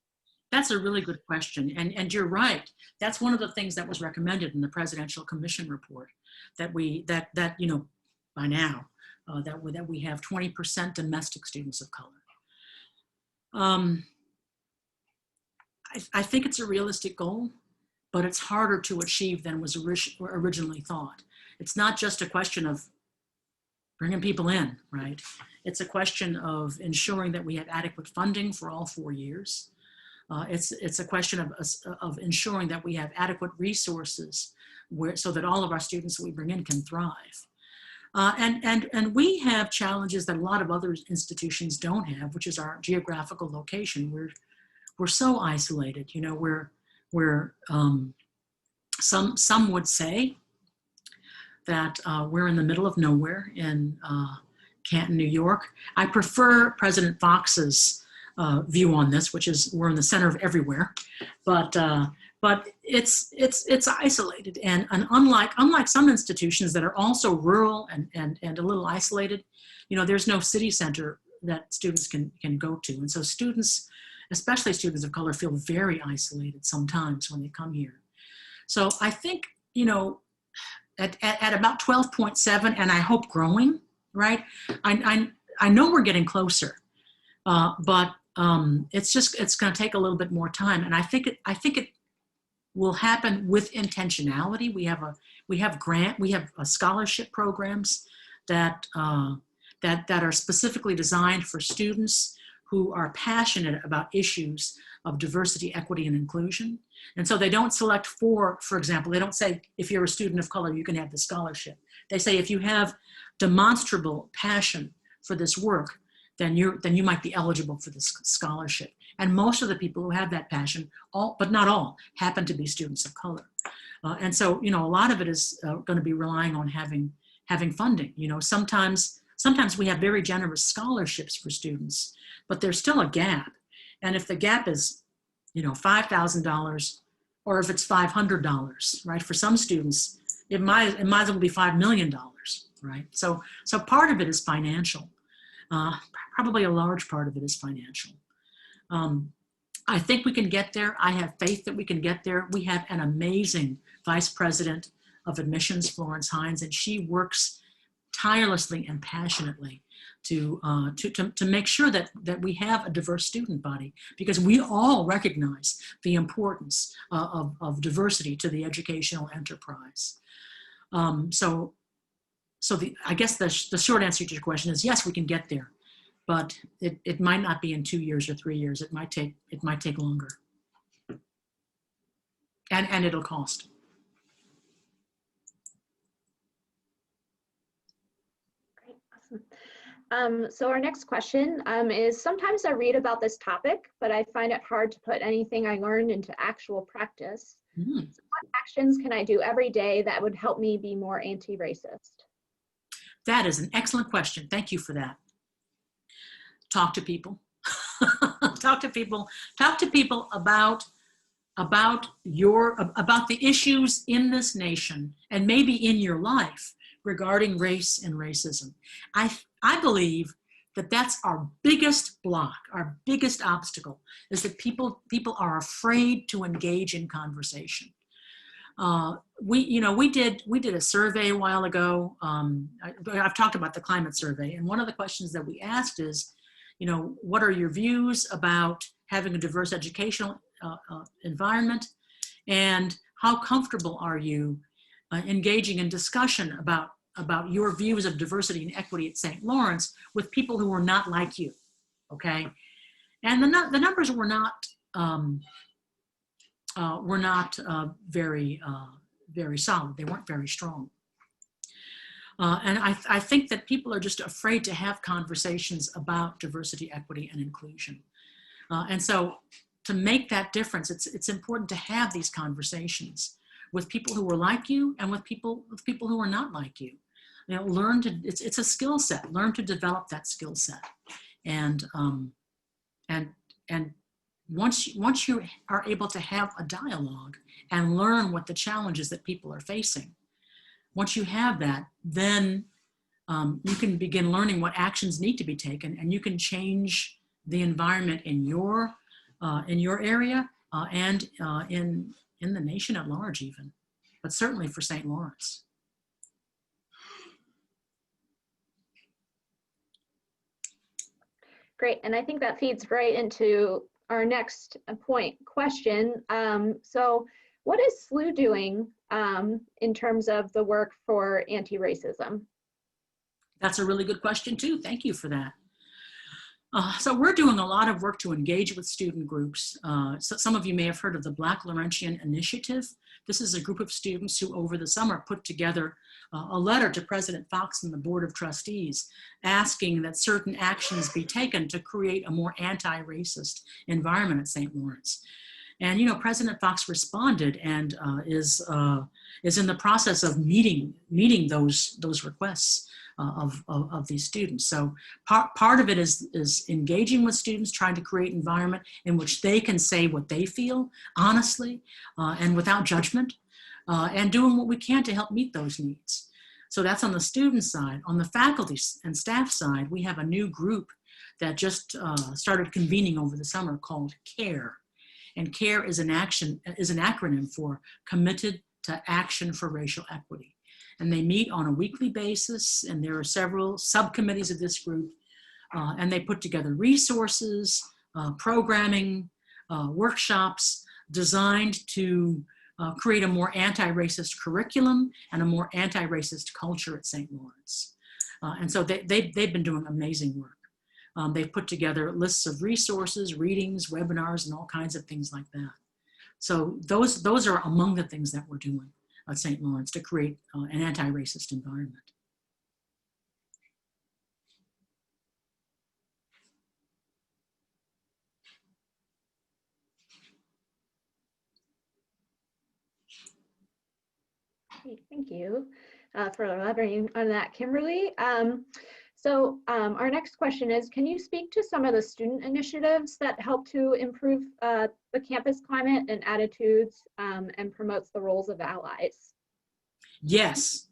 That's a really good question, and you're right. That's one of the things that was recommended in the Presidential Commission report, that by now that we have 20% domestic students of color. I think it's a realistic goal, but it's harder to achieve than was originally thought. It's not just a question of bringing people in, right? It's a question of ensuring that we have adequate funding for all 4 years. It's a question of ensuring that we have adequate resources so that all of our students that we bring in can thrive. And we have challenges that a lot of other institutions don't have, which is our geographical location. We're so isolated, some would say that we're in the middle of nowhere in Canton, New York. I prefer President Fox's view on this, which is we're in the center of everywhere, but it's isolated, and unlike some institutions that are also rural and a little isolated, there's no city center that students can go to, and so students, especially students of color, feel very isolated sometimes when they come here. So I think at about 12.7, and I hope growing, right? I know we're getting closer, but it's going to take a little bit more time, and I think it will happen with intentionality. We have scholarship programs that are specifically designed for students who are passionate about issues of diversity, equity, and inclusion. And so they don't select for example, they don't say, if you're a student of color, you can have the scholarship. They say, if you have demonstrable passion for this work, then you might be eligible for this scholarship. And most of the people who have that passion, but not all, happen to be students of color. And so, a lot of it is going to be relying on having funding. Sometimes we have very generous scholarships for students, but there's still a gap. And if the gap is, $5,000, or if it's $500, right? For some students, it might as well be $5 million, right? So part of it is financial. Probably a large part of it is financial. I think we can get there. I have faith that we can get there. We have an amazing Vice President of Admissions, Florence Hines, and she works tirelessly and passionately to make sure that we have a diverse student body, because we all recognize the importance of diversity to the educational enterprise. I guess the short answer to your question is yes, we can get there, but it might not be in 2 years or 3 years. It might take longer, and it'll cost. Great, awesome. So our next question is, sometimes I read about this topic, but I find it hard to put anything I learned into actual practice. So what actions can I do every day that would help me be more anti-racist? That is an excellent question. Thank you for that. Talk to people. Talk to people about the issues in this nation and maybe in your life regarding race and racism. I believe that that's our biggest block, our biggest obstacle, is that people are afraid to engage in conversation. We did a survey a while ago. I've talked about the climate survey, and one of the questions that we asked is, what are your views about having a diverse educational environment, and how comfortable are you engaging in discussion about your views of diversity and equity at St. Lawrence with people who were not like you, okay? And the numbers were not very solid. They weren't very strong. And I think that people are just afraid to have conversations about diversity, equity, and inclusion. And so to make that difference, it's important to have these conversations with people who are like you and with people who are not like you. You know, it's a skill set. Learn to develop that skill set. And once you are able to have a dialogue and learn what the challenges that people are facing, once you have that, then you can begin learning what actions need to be taken, and you can change the environment in your area and in the nation at large even, but certainly for St. Lawrence. Great, and I think that feeds right into our next question. So what is SLU doing in terms of the work for anti-racism? That's a really good question too. Thank you for that. So we're doing a lot of work to engage with student groups. So some of you may have heard of the Black Laurentian Initiative. This is a group of students who over the summer put together a letter to President Fox and the Board of Trustees asking that certain actions be taken to create a more anti-racist environment at St. Lawrence. And you know, President Fox responded and is in the process of meeting those requests of these students. So part of it is engaging with students, trying to create an environment in which they can say what they feel honestly and without judgment, and doing what we can to help meet those needs. So that's on the student side. On the faculty and staff side, we have a new group that just started convening over the summer called CARE. And CARE is an acronym for Committed to Action for Racial Equity. And they meet on a weekly basis, and there are several subcommittees of this group, and they put together resources, programming, workshops designed to create a more anti-racist curriculum and a more anti-racist culture at St. Lawrence. And so they've been doing amazing work. They've put together lists of resources, readings, webinars, and all kinds of things like that. So those are among the things that we're doing at St. Lawrence to create an anti-racist environment. Okay, thank you for elaborating on that, Kimberly. So our next question is, can you speak to some of the student initiatives that help to improve the campus climate and attitudes and promotes the roles of allies? Yes.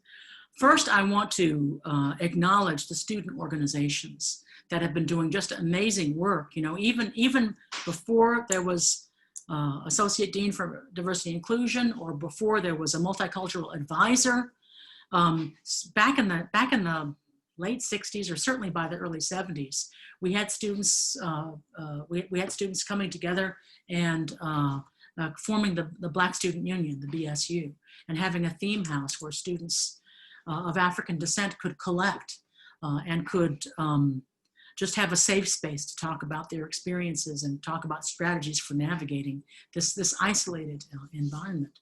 First, I want to acknowledge the student organizations that have been doing just amazing work. You know, even before there was Associate Dean for Diversity and Inclusion, or before there was a multicultural advisor, back in the late 60s, or certainly by the early 70s, we had students we had students coming together and forming the Black Student Union, the BSU, and having a theme house where students of African descent could collect and could just have a safe space to talk about their experiences and talk about strategies for navigating this isolated environment.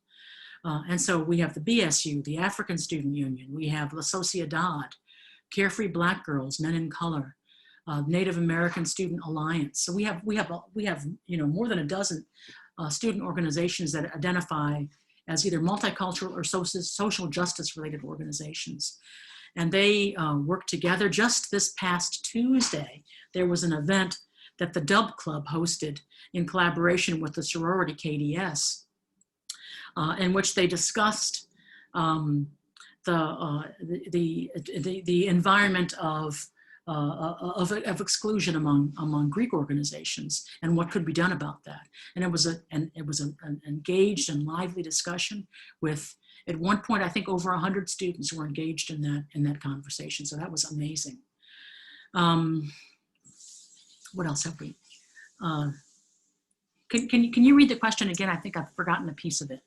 And so we have the BSU, the African Student Union, we have La Sociedad, Carefree Black Girls, Men in Color, Native American Student Alliance. So we have you know, more than a dozen student organizations that identify as either multicultural or social justice related organizations. And they work together. Just this past Tuesday, there was an event that the Dub Club hosted in collaboration with the sorority KDS, in which they discussed the environment of exclusion among Greek organizations and what could be done about that. And it was an engaged and lively discussion with, at one point, I think over 100 students were engaged in that conversation. So that was amazing. What else have we? Can you read the question again? I think I've forgotten a piece of it.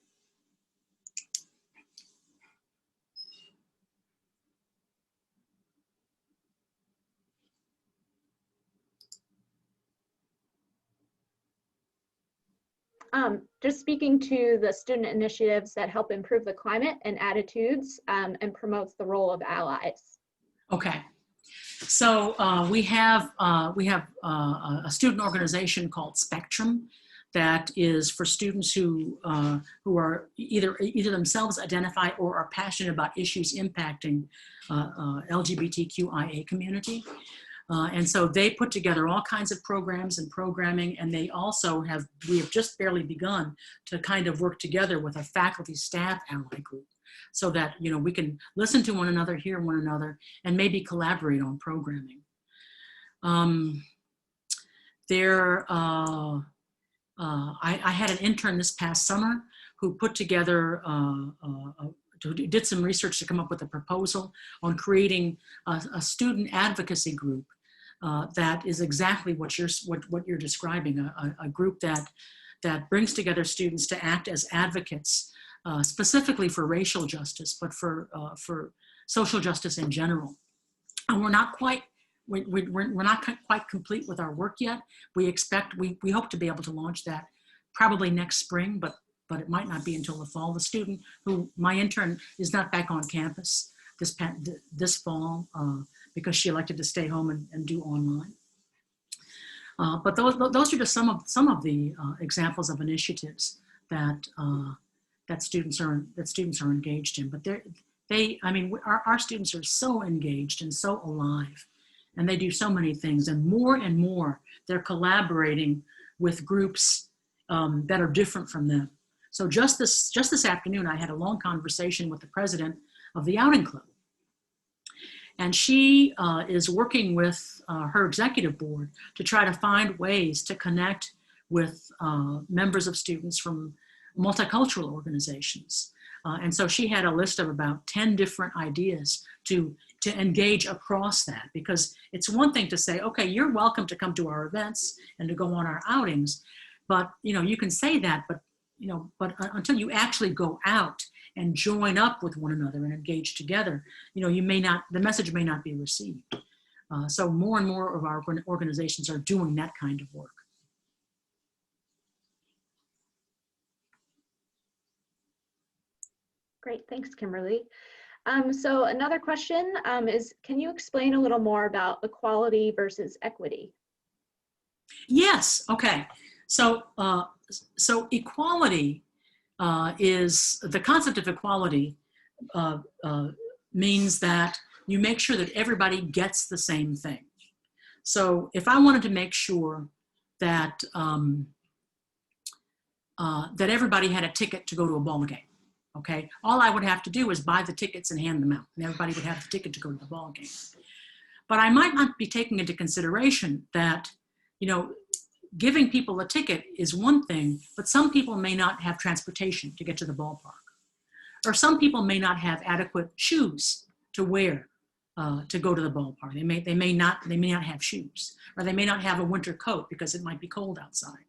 Just speaking to the student initiatives that help improve the climate and attitudes and promotes the role of allies. Okay. So we have a student organization called Spectrum that is for students who are either themselves identify or are passionate about issues impacting LGBTQIA community. And so they put together all kinds of programs and programming, and they also we have just barely begun to kind of work together with a faculty staff ally group so that, you know, we can listen to one another, hear one another, and maybe collaborate on programming. I had an intern this past summer who put together did some research to come up with a proposal on creating a student advocacy group that is exactly what you're describing, a group that brings together students to act as advocates, specifically for racial justice, but for social justice in general. And we're not quite complete with our work yet. We hope to be able to launch that probably next spring, but it might not be until the fall. The student my intern is not back on campus this fall because she elected to stay home and do online. But those are just some of the examples of initiatives that students are engaged in. But our students are so engaged and so alive, and they do so many things. And more they're collaborating with groups that are different from them. So just this afternoon, I had a long conversation with the president of the Outing Club. And she is working with her executive board to try to find ways to connect with members of students from multicultural organizations. And so she had a list of about 10 different ideas to engage across that, because it's one thing to say, okay, you're welcome to come to our events and to go on our outings, but you can say that, but until you actually go out and join up with one another and engage together, the message may not be received. So more and more of our organizations are doing that kind of work. Great, thanks, Kimberly. So another question is, can you explain a little more about equality versus equity? Yes, okay. So equality is, the concept of equality means that you make sure that everybody gets the same thing. So if I wanted to make sure that that everybody had a ticket to go to a ball game, okay, all I would have to do is buy the tickets and hand them out, and everybody would have the ticket to go to the ball game. But I might not be taking into consideration that, giving people a ticket is one thing, but some people may not have transportation to get to the ballpark. Or some people may not have adequate shoes to wear to go to the ballpark. They may not have shoes, or they may not have a winter coat because it might be cold outside.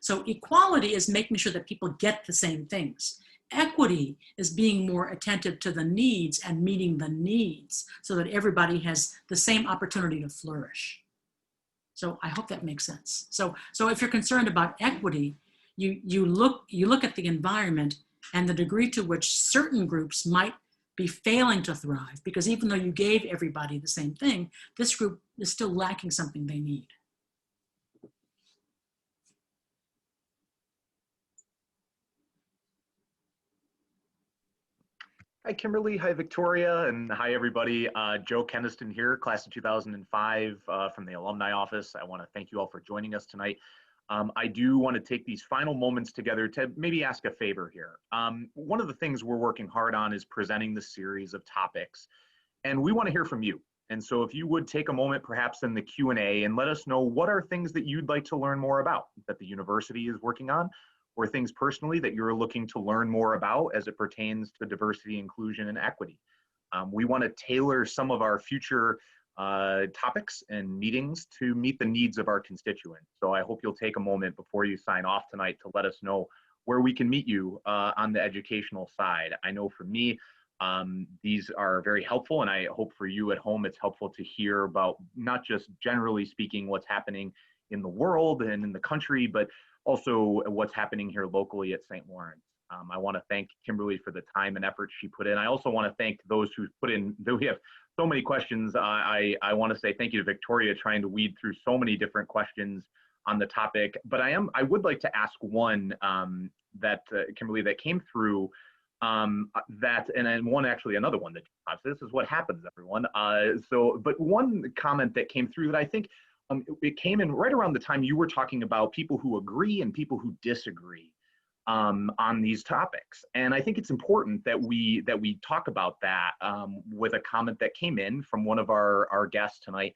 So equality is making sure that people get the same things. Equity is being more attentive to the needs and meeting the needs so that everybody has the same opportunity to flourish. So I hope that makes sense. So if you're concerned about equity, you look at the environment and the degree to which certain groups might be failing to thrive, because even though you gave everybody the same thing, this group is still lacking something they need. Hi, Kimberly. Hi, Victoria. And hi, everybody. Joe Keniston here, class of 2005 from the alumni office. I want to thank you all for joining us tonight. I do want to take these final moments together to maybe ask a favor here. One of the things we're working hard on is presenting the series of topics, and we want to hear from you. And so if you would take a moment perhaps in the Q&A and let us know what are things that you'd like to learn more about that the university is working on, or things personally that you're looking to learn more about as it pertains to diversity, inclusion, and equity. We want to tailor some of our future topics and meetings to meet the needs of our constituents. So I hope you'll take a moment before you sign off tonight to let us know where we can meet you on the educational side. I know for me, these are very helpful, and I hope for you at home it's helpful to hear about not just generally speaking what's happening in the world and in the country, but also what's happening here locally at St. Lawrence. I want to thank Kimberly for the time and effort she put in. I also want to thank those who put in, though we have so many questions, I want to say thank you to Victoria trying to weed through so many different questions on the topic. But I would like to ask one that Kimberly, that came through that, and then one actually another one that so this is what happens, everyone. But one comment that came through that I think it came in right around the time you were talking about people who agree and people who disagree on these topics, and I think it's important that we talk about that with a comment that came in from one of our guests tonight,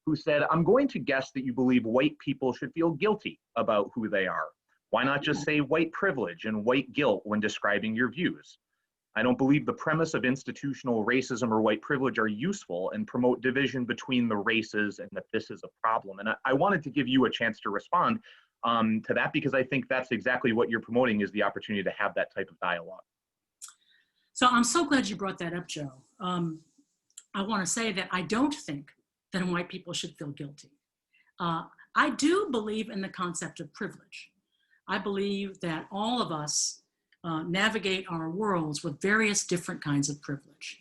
who said, "I'm going to guess that you believe white people should feel guilty about who they are. Why not just say white privilege and white guilt when describing your views? I don't believe the premise of institutional racism or white privilege are useful and promote division between the races, and that this is a problem." And I wanted to give you a chance to respond to that, because I think that's exactly what you're promoting, is the opportunity to have that type of dialogue. So I'm so glad you brought that up, Joe. I want to say that I don't think that white people should feel guilty. I do believe in the concept of privilege. I believe that all of us navigate our worlds with various different kinds of privilege.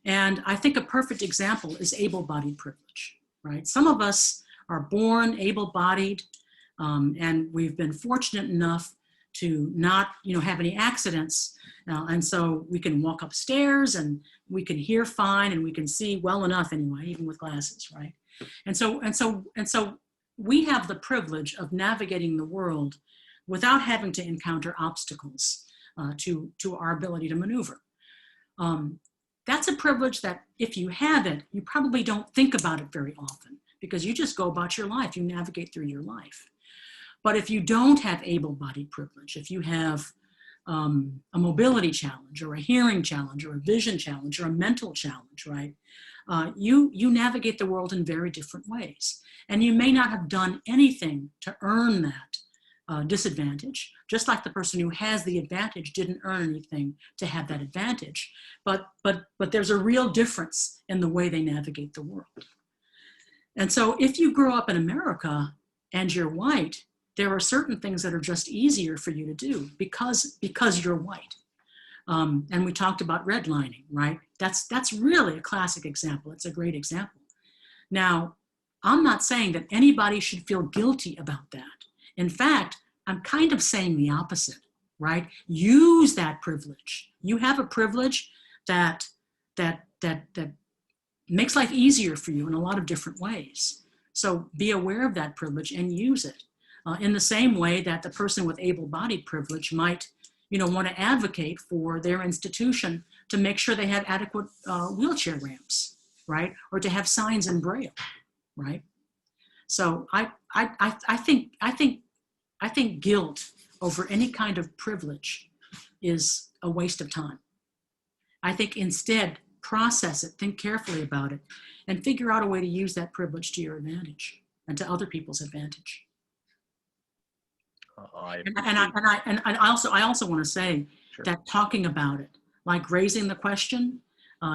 And I think a perfect example is able-bodied privilege, right? Some of us are born able-bodied, and we've been fortunate enough to not, have any accidents. And so we can walk upstairs and we can hear fine and we can see well enough anyway, even with glasses, right? And so we have the privilege of navigating the world without having to encounter obstacles to our ability to maneuver. That's a privilege that if you have it, you probably don't think about it very often, because you just go about your life, you navigate through your life. But if you don't have able-bodied privilege, if you have a mobility challenge or a hearing challenge or a vision challenge or a mental challenge, right? You navigate the world in very different ways. And you may not have done anything to earn that disadvantage, just like the person who has the advantage didn't earn anything to have that advantage. But there's a real difference in the way they navigate the world. And so if you grow up in America and you're white, there are certain things that are just easier for you to do because you're white. And we talked about redlining, right? That's really a classic example. It's a great example. Now, I'm not saying that anybody should feel guilty about that. In fact, I'm kind of saying the opposite, right? Use that privilege. You have a privilege that makes life easier for you in a lot of different ways. So be aware of that privilege and use it. In the same way that the person with able-bodied privilege might, want to advocate for their institution to make sure they have adequate wheelchair ramps, right? Or to have signs in Braille, right? So I think guilt over any kind of privilege is a waste of time. I think instead, process it, think carefully about it, and figure out a way to use that privilege to your advantage and to other people's advantage. I also want to say Sure. that talking about it, like raising the question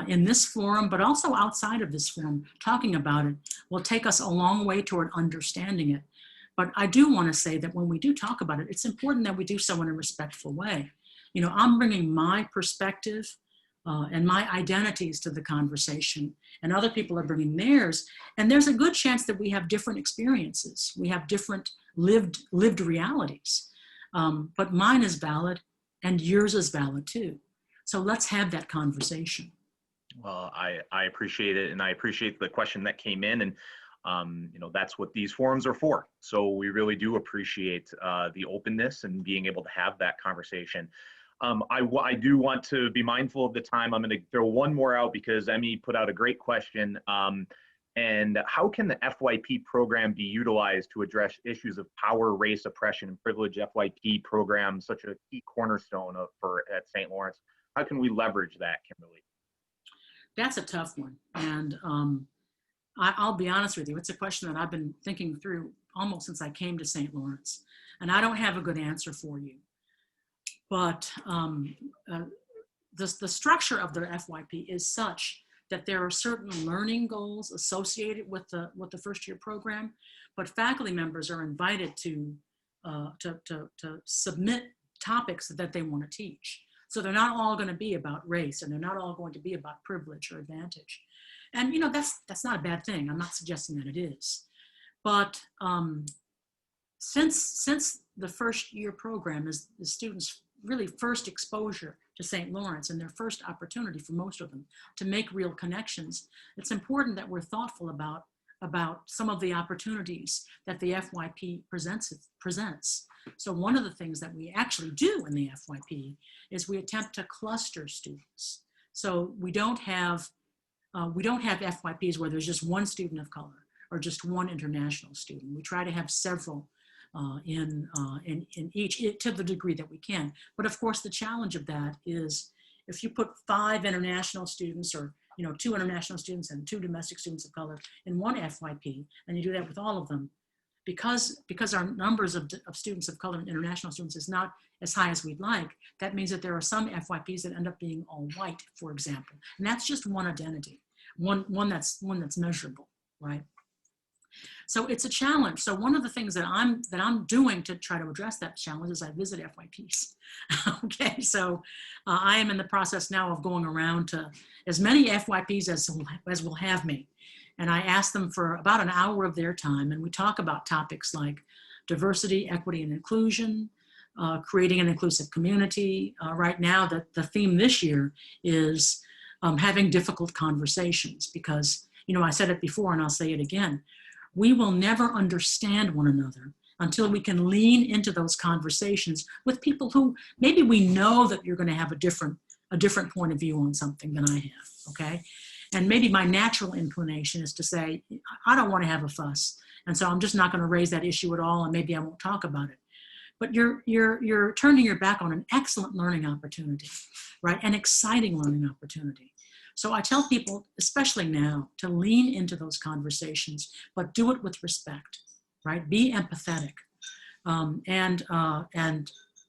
in this forum, but also outside of this forum, talking about it will take us a long way toward understanding it. But I do want to say that when we do talk about it, it's important that we do so in a respectful way. I'm bringing my perspective and my identities to the conversation, and other people are bringing theirs. And there's a good chance that we have different experiences. We have different lived realities. But mine is valid and yours is valid too. So let's have that conversation. Well, I appreciate it, and I appreciate the question that came in, and that's what these forums are for. So we really do appreciate the openness and being able to have that conversation. I do want to be mindful of the time. I'm going to throw one more out because Emmy put out a great question. And how can the FYP program be utilized to address issues of power, race, oppression, and privilege? FYP program, such a key cornerstone at St. Lawrence. How can we leverage that, Kimberly? That's a tough one. And I'll be honest with you, it's a question that I've been thinking through almost since I came to St. Lawrence. And I don't have a good answer for you. But the structure of the FYP is such that there are certain learning goals associated with the first year program, but faculty members are invited to submit topics that they want to teach. So they're not all going to be about race, and they're not all going to be about privilege or advantage. And that's not a bad thing. I'm not suggesting that it is. But since the first year program is the students' really first exposure to St. Lawrence and their first opportunity for most of them to make real connections, it's important that we're thoughtful about some of the opportunities that the FYP presents. So one of the things that we actually do in the FYP is we attempt to cluster students. So we don't have FYPs where there's just one student of color or just one international student. We try to have several in each, to the degree that we can. But of course, the challenge of that is if you put 5 international students, or 2 international students and 2 domestic students of color in one FYP, and you do that with all of them, because our numbers of students of color and international students is not as high as we'd like, that means that there are some FYPs that end up being all white, for example. And that's just one identity, one that's measurable, right? So it's a challenge. So one of the things that I'm doing to try to address that challenge is I visit FYPs. Okay, so I am in the process now of going around to as many FYPs as will have me. And I ask them for about an hour of their time, and we talk about topics like diversity, equity, and inclusion, creating an inclusive community. Right now, the theme this year is having difficult conversations, because, I said it before and I'll say it again, we will never understand one another until we can lean into those conversations with people who maybe we know that you're going to have a different point of view on something than I have, okay? And maybe my natural inclination is to say, I don't want to have a fuss, and so I'm just not going to raise that issue at all, and maybe I won't talk about it. But you're turning your back on an excellent learning opportunity, right? An exciting learning opportunity. So I tell people, especially now, to lean into those conversations, but do it with respect, right? Be empathetic.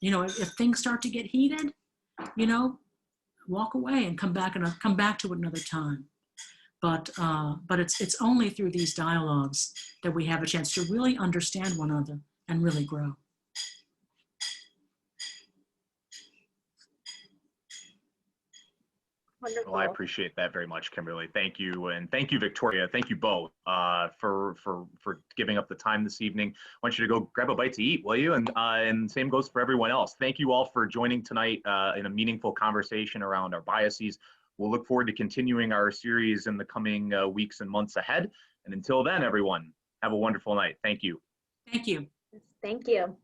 If things start to get heated, walk away and come back to it another time. But it's only through these dialogues that we have a chance to really understand one another and really grow. Wonderful. Well, I appreciate that very much, Kimberly. Thank you, and thank you, Victoria. Thank you both for giving up the time this evening. I want you to go grab a bite to eat, will you? And same goes for everyone else. Thank you all for joining tonight in a meaningful conversation around our biases. We'll look forward to continuing our series in the coming weeks and months ahead. And until then, everyone, have a wonderful night. Thank you. Thank you. Thank you.